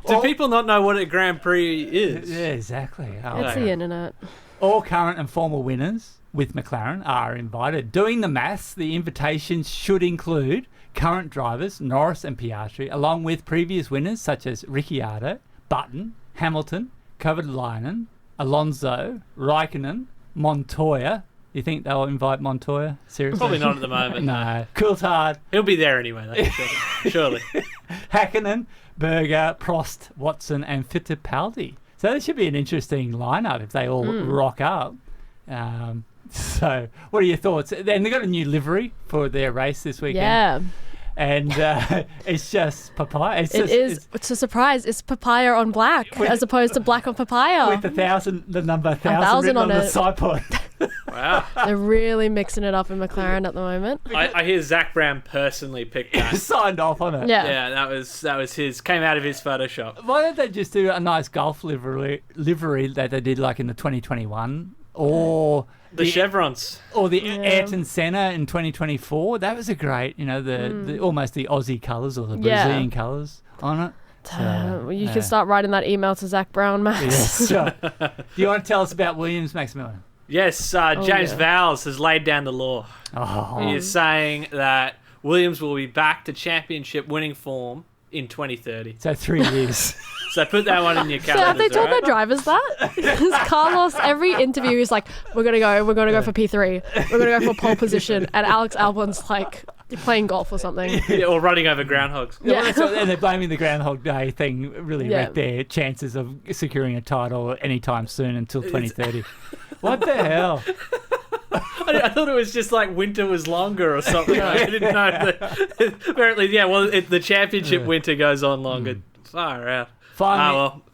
Do people not know what a Grand Prix is? Yeah, exactly. It's the internet. All current and former winners with McLaren are invited. Doing the maths, the invitations should include current drivers, Norris and Piastri, along with previous winners such as Ricciardo, Button, Hamilton, Kovalainen, Alonso, Raikkonen, Montoya. You think they'll invite Montoya? Seriously? Probably not at the moment. No. Coulthard. He'll be there anyway, surely. Hakkinen, Berger, Prost, Watson and Fittipaldi. So this should be an interesting lineup if they all rock up. So, what are your thoughts? And they got a new livery for their race this weekend. Yeah. And it's just papaya. It's a surprise. It's papaya on black as opposed to black on papaya. With the number 1,000 written on the side pod. Wow. They're really mixing it up in McLaren at the moment. I hear Zach Brown personally picked that. Signed off on it. Yeah. That was his. Came out of his Photoshop. Why don't they just do a nice golf livery that they did like in the 2021 or the chevrons or the Ayrton Senna in 2024? That was a great, the almost the Aussie colours or the Brazilian colours on it. So, you can start writing that email to Zach Brown, Max. Yes, sure. Do you want to tell us about Williams, Maximillian? Yes, James Vowles has laid down the law. He is saying that Williams will be back to championship winning form in 2030. So 3 years. So put that one in your calendar. So have they told their drivers that? Because Carlos, every interview is like, we're gonna go for P3, we're gonna go for pole position, and Alex Albon's like playing golf or something. Yeah, or running over groundhogs. Yeah. And they're blaming the Groundhog Day thing really wrecked their chances of securing a title anytime soon until 2030. What the hell? I thought it was just like winter was longer or something. I didn't know that. Apparently, the championship winter goes on longer. Far out.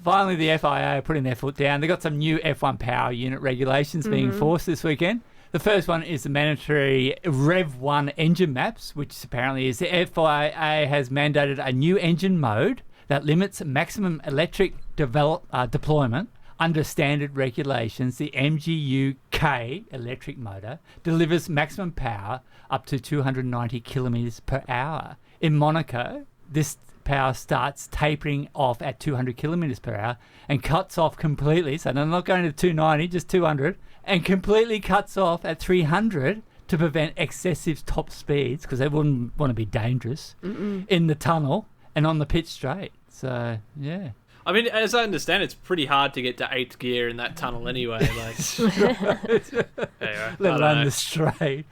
Finally, the FIA are putting their foot down. They got some new F1 power unit regulations being enforced this weekend. The first one is the mandatory Rev 1 engine maps, which apparently is the FIA has mandated a new engine mode that limits maximum electric deployment. Under standard regulations, the MGU-K electric motor delivers maximum power up to 290 kilometres per hour. In Monaco, this power starts tapering off at 200 kilometres per hour and cuts off completely. So they're not going to 290, just 200, and completely cuts off at 300 to prevent excessive top speeds because they wouldn't want to be dangerous in the tunnel and on the pit straight. So, yeah. I mean, as I understand, it's pretty hard to get to 8th gear in that tunnel anyway. Anyway, let alone the straight.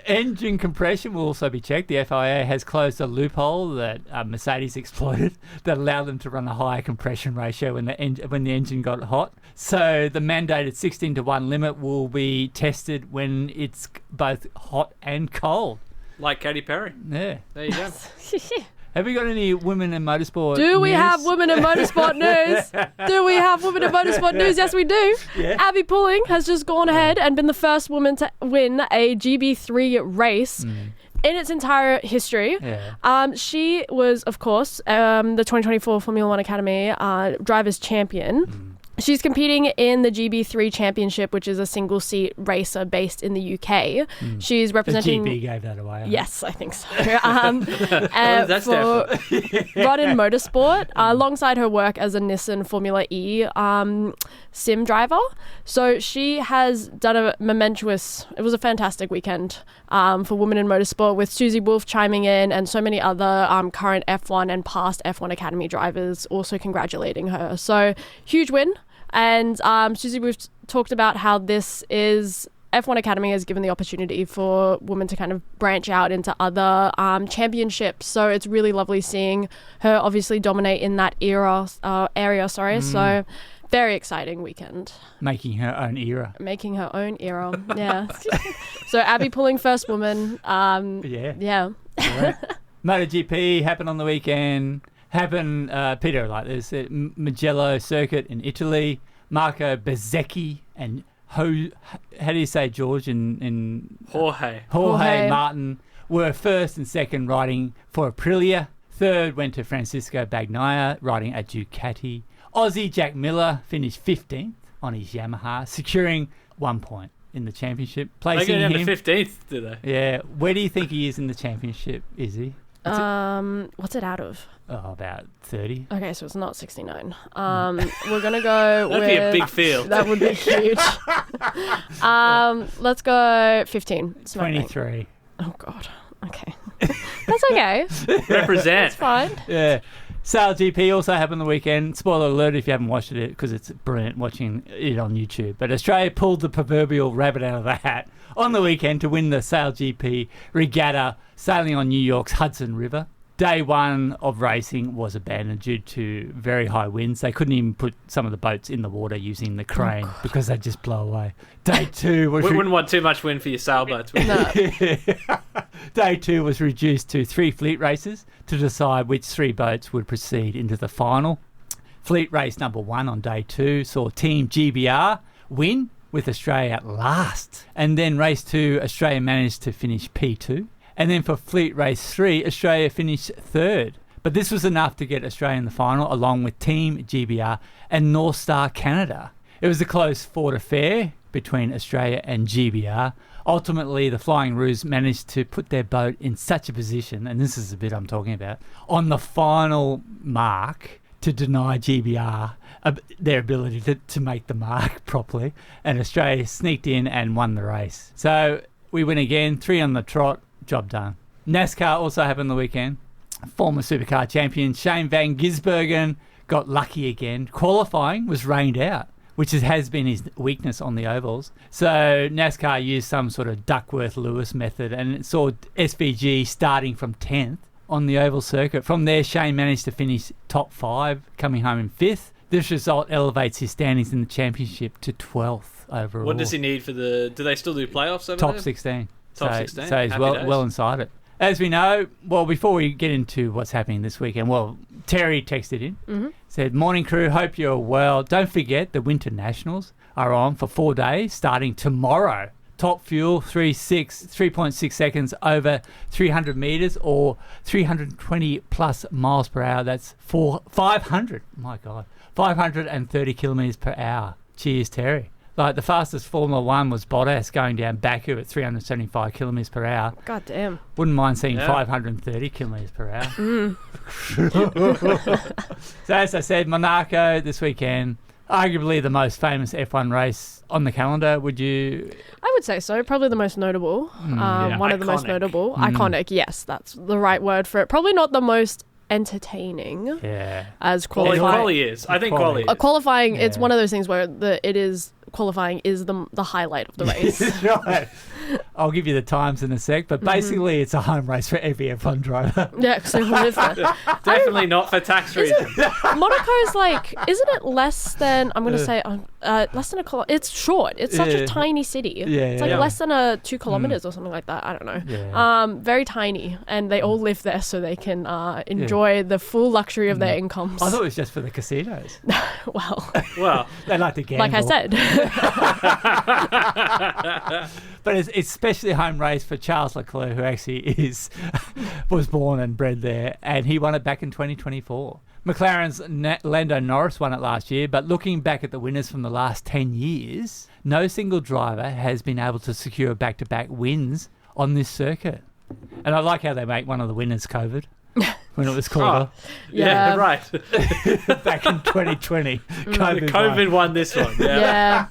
Engine compression will also be checked. The FIA has closed a loophole that Mercedes exploited that allowed them to run a higher compression ratio when the engine got hot. So the mandated 16-to-1 limit will be tested when it's both hot and cold. Like Katy Perry. Yeah. There you go. Have we got any women in motorsport Do we news? have women in motorsport news? Do we have women in motorsport news? Yes, we do. Yeah. Abby Pulling has just gone ahead and been the first woman to win a GB3 race in its entire history. Yeah. She was, of course, the 2024 Formula One Academy Drivers' Champion. She's competing in the GB3 Championship, which is a single-seat racer based in the UK. She's representing... The GB gave that away. Yes, I think so. For Rodden Motorsport, alongside her work as a Nissan Formula E sim driver. So she has done it was a fantastic weekend for women in motorsport, with Susie Wolf chiming in and so many other current F1 and past F1 Academy drivers also congratulating her. So huge win. And Susie Wolf talked about how this is F1 Academy has given the opportunity for women to kind of branch out into other championships. So it's really lovely seeing her obviously dominate in that area. So very exciting weekend. Making her own era. Yeah. So Abby Pulling, first woman. Yeah. MotoGP happened on the weekend. Peter, like there's a Mugello circuit in Italy. Marco Bezzecchi and how do you say George in Jorge Martin were first and second riding for Aprilia. Third went to Francisco Bagnaia riding a Ducati. Aussie Jack Miller finished 15th on his Yamaha, securing 1 point in the championship. They go down to 15th, do they? Yeah. Where do you think he is in the championship, Issy? What's it out of? About 30. Okay, so it's not 69. We're gonna go That'd be a big field. That would be huge. Let's go 15. 23. Oh God. Okay. That's okay. Represent. That's fine. Yeah. Sail GP also happened the weekend. Spoiler alert if you haven't watched it, because it's brilliant watching it on YouTube. But Australia pulled the proverbial rabbit out of the hat on the weekend to win the Sail GP regatta sailing on New York's Hudson River. Day one of racing was abandoned due to very high winds. They couldn't even put some of the boats in the water using the crane because they'd just blow away. Day two was... We wouldn't want too much wind for your sailboats. No. Day two was reduced to 3 fleet races to decide which 3 boats would proceed into the final. Fleet race number 1 on day 2 saw Team GBR win with Australia last. And then race 2, Australia managed to finish P2. And then for fleet race 3, Australia finished 3rd. But this was enough to get Australia in the final, along with Team GBR and North Star Canada. It was a close fought affair between Australia and GBR. Ultimately, the Flying Roos managed to put their boat in such a position, and this is the bit I'm talking about, on the final mark to deny GBR their ability to make the mark properly. And Australia sneaked in and won the race. So we win again, 3 on the trot, job done. NASCAR also happened the weekend. Former supercar champion Shane Van Gisbergen got lucky again. Qualifying was rained out, which has been his weakness on the ovals. So NASCAR used some sort of Duckworth-Lewis method, and it saw SVG starting from 10th on the oval circuit. From there, Shane managed to finish top 5, coming home in 5th. This result elevates his standings in the championship to 12th overall. What does he need for the... Do they still do playoffs over Top there? 16. Top 16. So he's well inside it. As we know, well, before we get into what's happening this weekend, well, Terry texted in, said, "Morning crew, hope you're well. Don't forget the Winter Nationals are on for 4 days starting tomorrow. Top fuel, 3.6 seconds over 300 metres or 320 plus miles per hour. That's 530 kilometres per hour. Cheers, Terry." Like, the fastest Formula 1 was Bottas going down Baku at 375 kilometres per hour. God damn. Wouldn't mind seeing 530 kilometres per hour. So, as I said, Monaco this weekend, arguably the most famous F1 race on the calendar. Would you... I would say so. Probably the most notable. One of the most notable. Iconic, yes. That's the right word for it. Probably not the most entertaining as qualifying. Quali is. I think quali is. Qualifying, it's one of those things where qualifying is the highlight of the race. Right. I'll give you the times in a sec, but basically it's a home race for every F1 driver. Yeah, because they live there. Definitely not for tax reasons. Monaco's like, isn't it less than, I'm going to say, less than a kilometre? It's short. It's such a tiny city. It's like less than 2 kilometres or something like that. I don't know. Yeah. Very tiny. And they all live there so they can enjoy the full luxury of their incomes. I thought it was just for the casinos. Well, they like to gamble. like I said. But it's especially a home race for Charles Leclerc, who actually was born and bred there, and he won it back in 2024. McLaren's Lando Norris won it last year, but looking back at the winners from the last 10 years, no single driver has been able to secure back-to-back wins on this circuit. And I like how they make one of the winners COVID. When it was called Yeah, right. Back in 2020. COVID won this one. Yeah.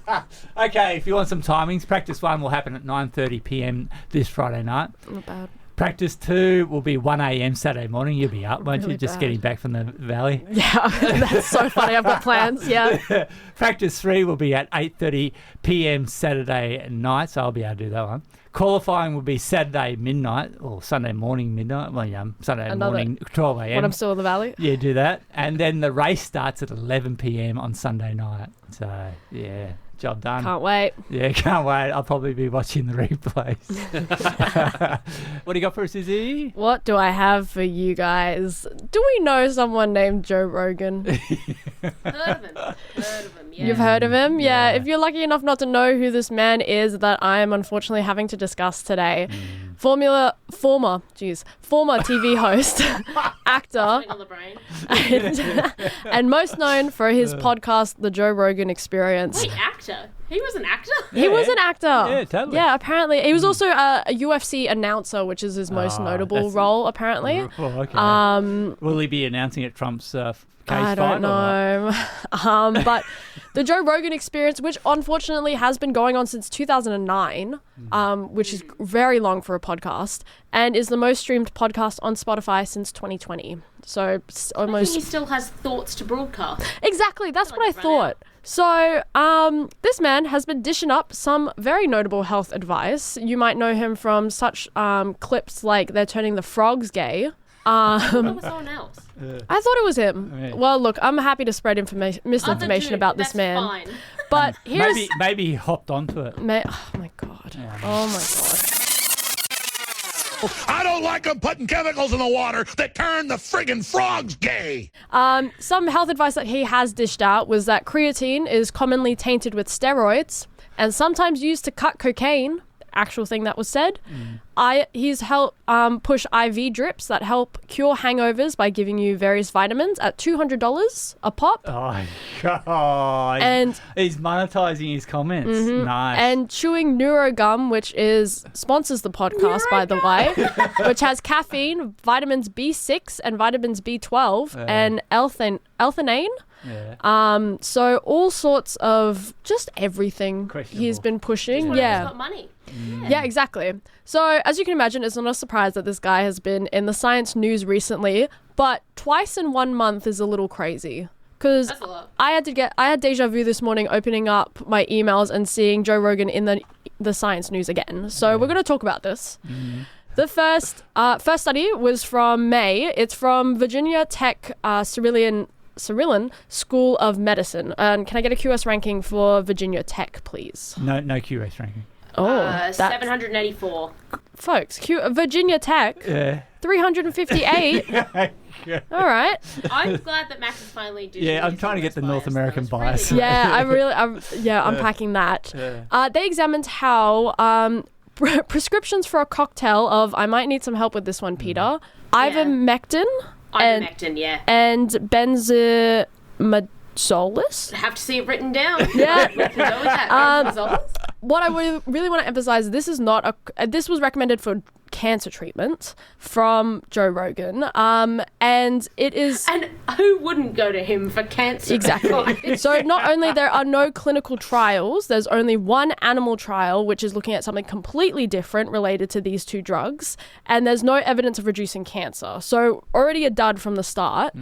Okay, if you want some timings, practice 1 will happen at 9:30 p.m. this Friday night. Not bad. Practice 2 will be 1 a.m. Saturday morning. You'll be up, won't you? Just getting back from the valley. Yeah, that's so funny. I've got plans. Yeah. Practice 3 will be at 8:30 p.m. Saturday night, so I'll be able to do that one. Qualifying will be Saturday midnight or Sunday morning midnight. Well, yeah, Sunday morning 12 a.m. When I'm still in the valley. Yeah, do that. And then the race starts at 11 p.m. on Sunday night. So, yeah, job done. Can't wait. Yeah, can't wait. I'll probably be watching the replays. What do you got for us, Izzy? What do I have for you guys? Do we know someone named Joe Rogan? Heard of him. Yeah. You've heard of him? Yeah. If you're lucky enough not to know who this man is that I am unfortunately having to discuss today, former TV host, actor, and most known for his podcast, The Joe Rogan Experience. Wait, actor? He was an actor? He was an actor. Yeah, totally. Yeah, apparently. He was also a UFC announcer, which is his most notable role, apparently. Oh, okay. Will he be announcing at Trump's case I don't know. But the Joe Rogan Experience, which unfortunately has been going on since 2009, which is very long for a podcast, and is the most streamed podcast on Spotify since 2020. So almost... I think he still has thoughts to broadcast. Exactly. That's what I thought. So this man has been dishing up some very notable health advice. You might know him from such clips like they're turning the frogs gay. What was someone else? I thought it was him. Yeah. Well, look, I'm happy to spread misinformation about this man. Fine. But here's... Maybe he hopped onto it. Oh, my God. Yeah. Oh, my God. I don't like them putting chemicals in the water that turn the friggin' frogs gay. Some health advice that he has dished out was that creatine is commonly tainted with steroids and sometimes used to cut cocaine. Actual thing that was said. He's helped push IV drips that help cure hangovers by giving you various vitamins at $200 a pop. Oh, God. And he's monetizing his comments. Nice. And chewing NeuroGum, which sponsors the podcast, by the way, which has caffeine, vitamins B6 and vitamins B12 and L-theanine. Yeah. So all sorts of just everything he's been pushing. He's got money. Yeah, exactly. So as you can imagine, it's not a surprise that this guy has been in the science news recently, but twice in 1 month is a little crazy. Because I had deja vu this morning opening up my emails and seeing Joe Rogan in the science news again. So we're going to talk about this. The first study was from May. It's from Virginia Tech Cerebral School of Medicine. And can I get a QS ranking for Virginia Tech, please? No QS ranking. 784. Folks, Virginia Tech, 358. All right. I'm glad that Max is finally doing Yeah, I'm trying to get the North American bias. Yeah, I'm unpacking that. They examined how prescriptions for a cocktail of, I might need some help with this one, Peter, Ivermectin. Ivermectin, and benzimidazolus. I have to see it written down. Yeah. We can go with that. What I really want to emphasize, this was recommended for cancer treatment from Joe Rogan, and it is... And who wouldn't go to him for cancer? Exactly. So not only there are no clinical trials, there's only one animal trial, which is looking at something completely different related to these two drugs, and there's no evidence of reducing cancer. So already a dud from the start.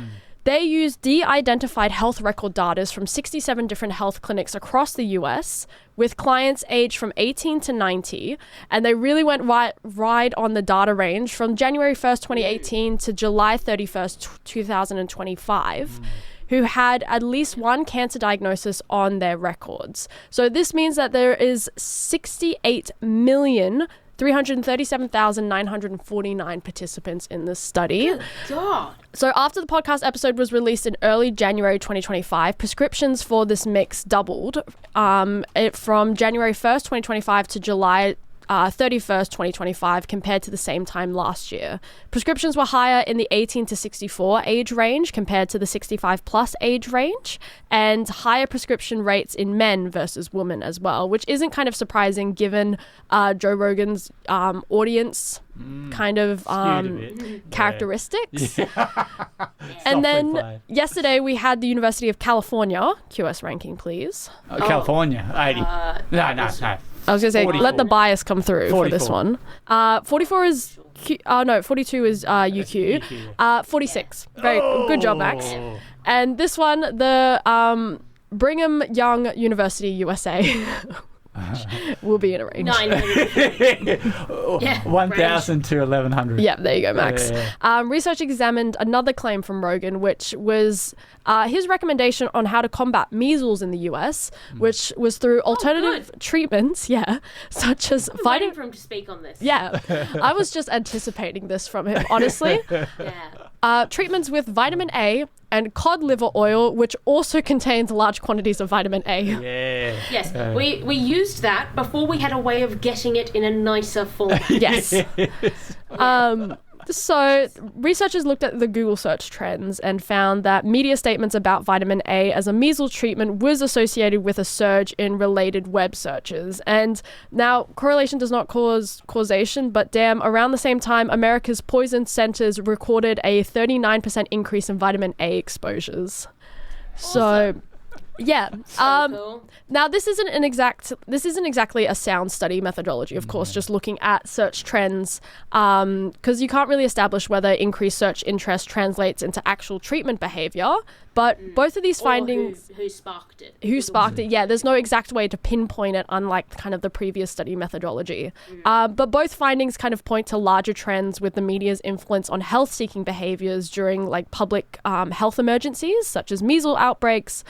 They used de-identified health record data from 67 different health clinics across the US with clients aged from 18 to 90, and they really went right on the data range from January 1st, 2018 to July 31st, 2025, who had at least one cancer diagnosis on their records. So this means that there is 68,337,949 participants in this study. Good God. So after the podcast episode was released in early January 2025, prescriptions for this mix doubled from January 1st, 2025 to July 31st, 2025 compared to the same time last year. Prescriptions were higher in the 18 to 64 age range compared to the 65 plus age range, and higher prescription rates in men versus women as well, which isn't kind of surprising given Joe Rogan's audience kind of characteristics. And then yesterday we had the University of California, QS ranking please. California, 80. No. I was going to say, 44. let the bias come through 44. for this one. 44 is... 42 is UQ. 46. Very good job, Max. And this one, the Brigham Young University, USA. will be in a range. 1,000 to 1,100. Yeah, there you go, Max. Research examined another claim from Rogan, which was his recommendation on how to combat measles in the US, which was through alternative treatments, such as waiting for him to speak on this. Yeah, I was just anticipating this from him, honestly. Treatments with vitamin A and cod liver oil, which also contains large quantities of vitamin A. Yes, we used that before we had a way of getting it in a nicer form. Yes. So researchers looked at the Google search trends and found that media statements about vitamin A as a measles treatment was associated with a surge in related web searches. And now correlation does not cause causation, but damn, around the same time, America's poison centers recorded a 39% increase in vitamin A exposures. Awesome. Cool. Now this isn't exactly a sound study methodology, of course, just looking at search trends, because you can't really establish whether increased search interest translates into actual treatment behavior. But both of these findings... Who sparked it. Who sparked it, yeah. There's no exact way to pinpoint it, unlike kind of the previous study methodology. But both findings kind of point to larger trends with the media's influence on health-seeking behaviors during like public health emergencies, such as measles outbreaks,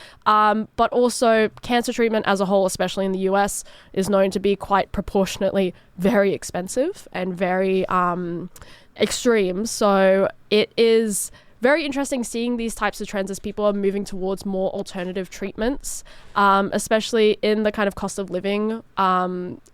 But also cancer treatment as a whole, especially in the US, is known to be quite proportionately very expensive and very extreme. So it is very interesting seeing these types of trends as people are moving towards more alternative treatments, especially in the kind of cost of living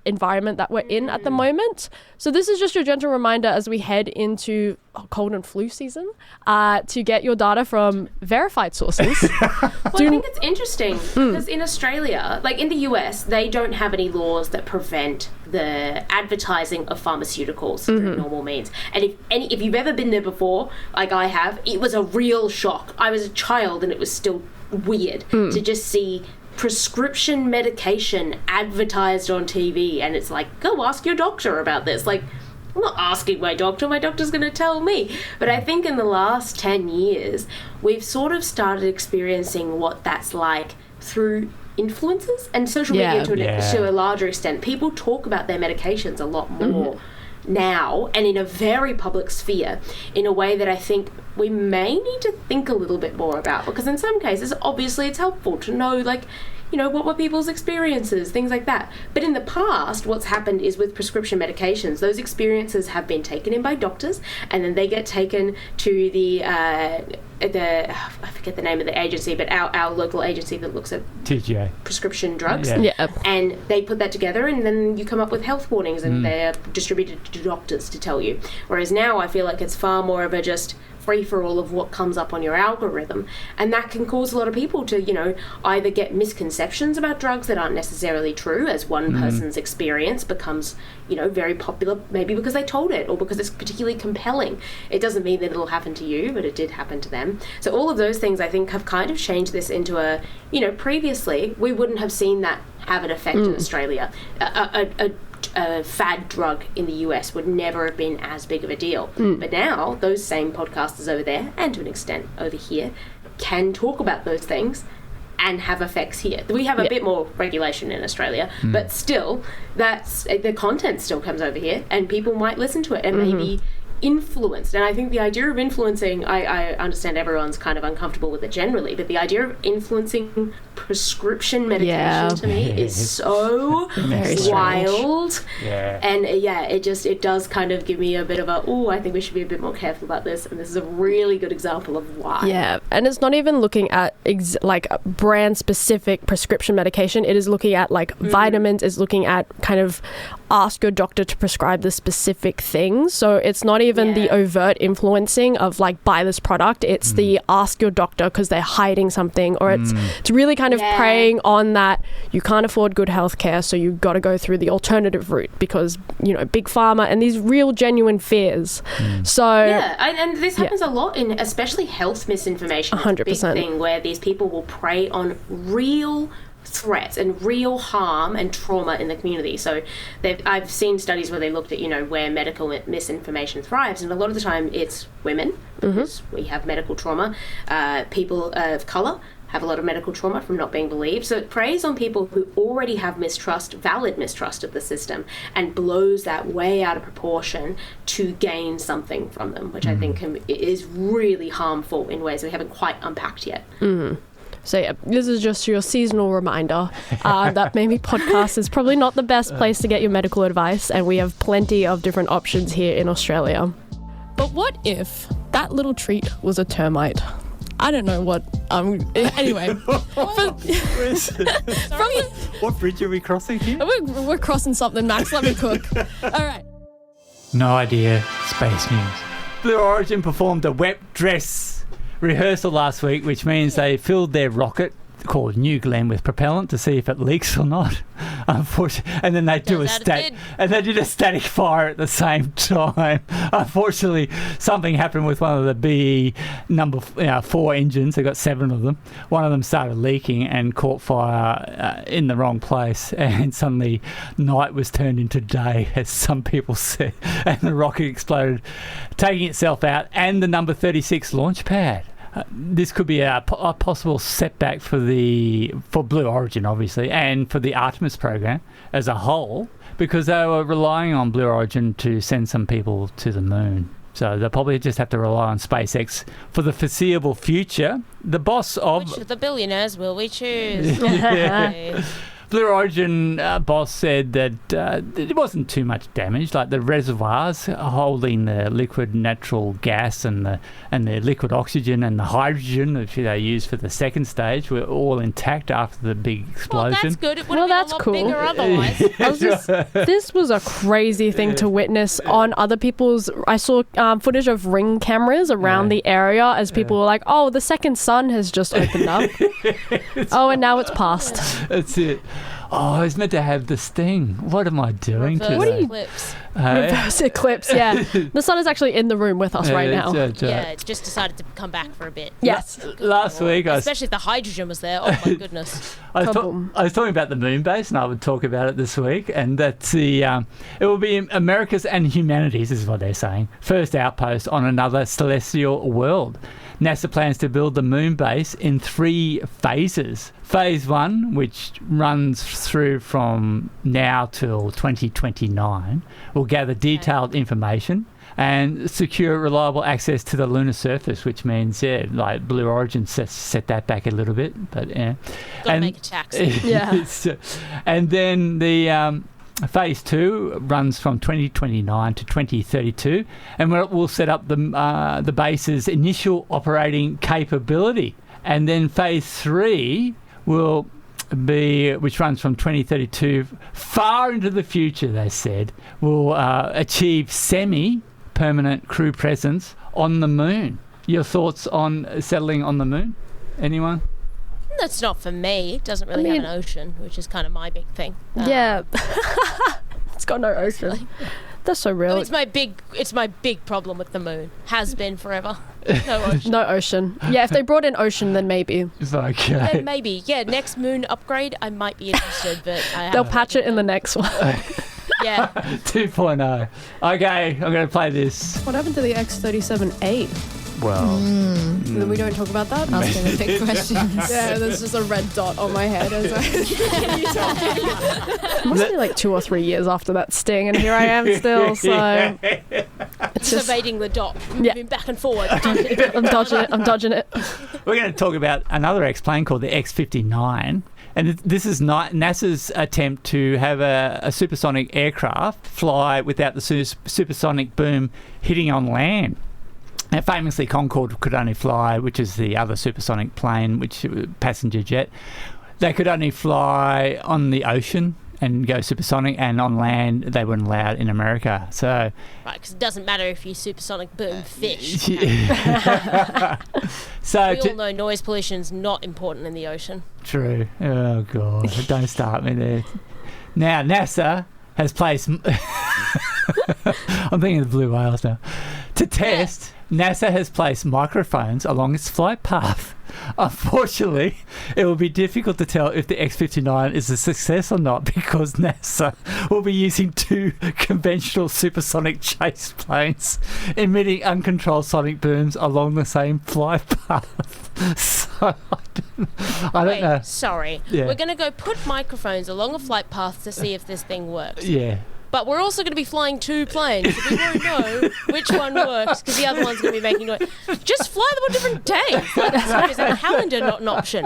environment that we're in at the moment. So this is just your gentle reminder as we head into cold and flu season to get your data from verified sources. Well, I think it's interesting because in Australia, like in the US, they don't have any laws that prevent the advertising of pharmaceuticals through normal means. And if you've ever been there before, like I have, it was a real shock. I was a child and it was still weird to just see prescription medication advertised on TV, and it's like, go ask your doctor about this. Like, I'm not asking my doctor's going to tell me. But I think in the last 10 years, we've sort of started experiencing what that's like through influencers and social media to a larger extent. People talk about their medications a lot more now and in a very public sphere in a way that I think we may need to think a little bit more about, because in some cases obviously it's helpful to know, like, you know, what were people's experiences, things like that. But in the past, what's happened is with prescription medications, those experiences have been taken in by doctors, and then they get taken to the I forget the name of the agency, but our local agency that looks at TGA prescription drugs. Yeah. And they put that together, and then you come up with health warnings, and they're distributed to doctors to tell you. Whereas now I feel like it's far more of a just free-for-all of what comes up on your algorithm, and that can cause a lot of people to, you know, either get misconceptions about drugs that aren't necessarily true, as one person's experience becomes, you know, very popular, maybe because they told it or because it's particularly compelling. It doesn't mean that it'll happen to you, but it did happen to them. So all of those things, I think, have kind of changed this into a, you know, previously we wouldn't have seen that have an effect in Australia. A fad drug in the US would never have been as big of a deal. But now, those same podcasters over there, and to an extent over here, can talk about those things and have effects here. We have a bit more regulation in Australia, but still, that's the content still comes over here, and people might listen to it and maybe influenced. And I think the idea of influencing, I understand everyone's kind of uncomfortable with it generally, but the idea of influencing prescription medication to me is so wild. And it does kind of give me a bit of a, I think we should be a bit more careful about this, and this is a really good example of why. And it's not even looking at like brand specific prescription medication. It is looking at like vitamins, is looking at kind of ask your doctor to prescribe the specific things. So it's not even the overt influencing of like buy this product, it's the ask your doctor because they're hiding something, or it's really kind of preying on that you can't afford good healthcare, so you've got to go through the alternative route because, you know, big pharma and these real genuine fears. So and this happens a lot in especially health misinformation. 100%. It's a big thing where these people will prey on real threats and real harm and trauma in the community. So I've seen studies where they looked at, you know, where medical misinformation thrives, and a lot of the time it's women, because we have medical trauma. People of colour have a lot of medical trauma from not being believed. So it preys on people who already have mistrust, valid mistrust of the system, and blows that way out of proportion to gain something from them, which I think is really harmful in ways we haven't quite unpacked yet. So this is just your seasonal reminder that maybe podcast is probably not the best place to get your medical advice, and we have plenty of different options here in Australia. But what if that little treat was a termite? I don't know what. Anyway, what bridge are we crossing here? We're crossing something, Max. Let me cook. All right. No idea. Space news. Blue Origin performed a wet dress rehearsal last week, which means they filled their rocket called New Glenn with propellant to see if it leaks or not. Unfortunately, and then they did a static fire at the same time. Unfortunately, something happened with one of the BE number 4 engines. They got 7 of them. One of them started leaking and caught fire in the wrong place, and suddenly night was turned into day, as some people said, and the rocket exploded, taking itself out and the number 36 launch pad. This could be a possible setback for Blue Origin, obviously, and for the Artemis program as a whole, because they were relying on Blue Origin to send some people to the moon. So they'll probably just have to rely on SpaceX for the foreseeable future. The boss of... Which of the billionaires will we choose? Yeah. Blue Origin boss said that it wasn't too much damage. Like the reservoirs holding the liquid natural gas and the liquid oxygen and the hydrogen which they used for the second stage were all intact after the big explosion. Well, that's good. It would have been a lot bigger otherwise. This was a crazy thing to witness on other people's... I saw footage of Ring cameras around the area as people were like, oh, the second sun has just opened up. And now it's passed. That's it. Oh, I was meant to have this thing. What am I doing today? Reverse eclipse. Reverse eclipse, yeah. The sun is actually in the room with us right now. Yeah, it's just decided to come back for a bit. Yes. Last week, especially if the hydrogen was there. Oh my goodness. I was talking about the moon base, and I would talk about it this week. And that's it will be America's and humanity's, is what they're saying, first outpost on another celestial world. NASA plans to build the moon base in 3 phases. Phase 1, which runs through from now till 2029, will gather detailed information and secure reliable access to the lunar surface, which means, like Blue Origin set that back a little bit. But Gotta make a taxi. And then the... Phase 2 runs from 2029 to 2032, and we'll set up the base's initial operating capability. And then Phase 3 will be, which runs from 2032 far into the future, they said, will achieve semi-permanent crew presence on the moon. Your thoughts on settling on the moon? Anyone? That's not for me. It doesn't really have an ocean, which is kind of my big thing. Yeah. It's got no ocean. That's so real. It's my big problem with the moon. Has been forever. No ocean. No ocean. Yeah, if they brought in ocean, then maybe. It's okay. Then maybe. Yeah, next moon upgrade, I might be interested, but they'll patch it in the next one. Yeah. 2.0. Okay, I'm going to play this. What happened to the X-37A? Well, Then we don't talk about that. Asking the big questions. Yeah, there's just a red dot on my head as you talking. It must be like 2 or 3 years after that sting, and here I am still. So it's just evading the dot, moving back and forward. I'm dodging it. We're going to talk about another X-plane called the X-59. And this is NASA's attempt to have a supersonic aircraft fly without the supersonic boom hitting on land. Now, famously, Concorde could only fly, which is the other supersonic plane, which passenger jet. They could only fly on the ocean and go supersonic, and on land they weren't allowed in America. So, right, because it doesn't matter if you supersonic boom fish. So we all know noise pollution's not important in the ocean. True. Oh God, don't start me there. Now NASA has placed. I'm thinking of the blue whales now. To test, NASA has placed microphones along its flight path. Unfortunately, it will be difficult to tell if the X-59 is a success or not because NASA will be using 2 conventional supersonic chase planes emitting uncontrolled sonic booms along the same flight path. So I don't know. Sorry. Yeah. We're going to go put microphones along a flight path to see if this thing works. Yeah. But we're also going to be flying 2 planes, so we won't know which one works because the other one's going to be making noise. Just fly them on different days. Like, is the calendar not an option?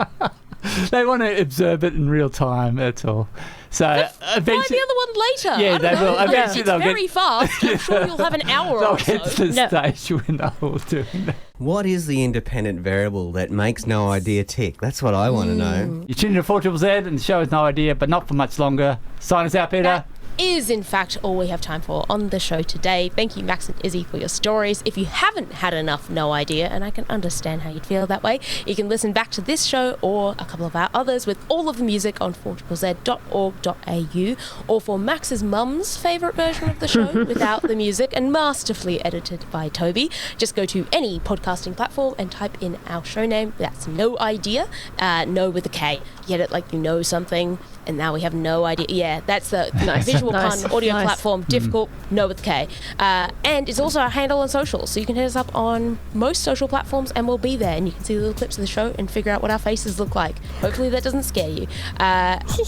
They want to observe it in real time, that's all. So fly the other one later. Yeah, they will. Eventually it's very fast. I'm sure you'll have an hour they'll or so. get to the stage when they're all doing that. What is the independent variable that makes No Idea tick? That's what I want to know. You tune in to 4ZZZ and the show is No Idea, but not for much longer. Sign us out, Peter. Is in fact all we have time for on the show today. Thank you, Max and Izzy, for your stories. If you haven't had enough No Idea, and I can understand how you'd feel that way, you can listen back to this show or a couple of our others with all of the music on 4ZZZ.org.au, or for Max's mum's favourite version of the show without the music and masterfully edited by Toby, just go to any podcasting platform and type in our show name. That's No Idea, no with a K. Get it like you know something. And now we have no idea. Yeah, that's the visual pun audio platform. Difficult, no with K. And it's also our handle on social. So you can hit us up on most social platforms and we'll be there. And you can see little clips of the show and figure out what our faces look like. Hopefully that doesn't scare you.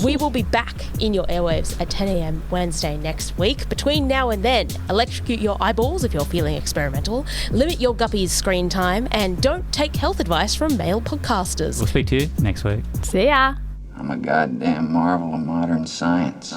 We will be back in your airwaves at 10 a.m. Wednesday next week. Between now and then, electrocute your eyeballs if you're feeling experimental. Limit your guppy's screen time. And don't take health advice from male podcasters. We'll speak to you next week. See ya. I'm a goddamn marvel of modern science.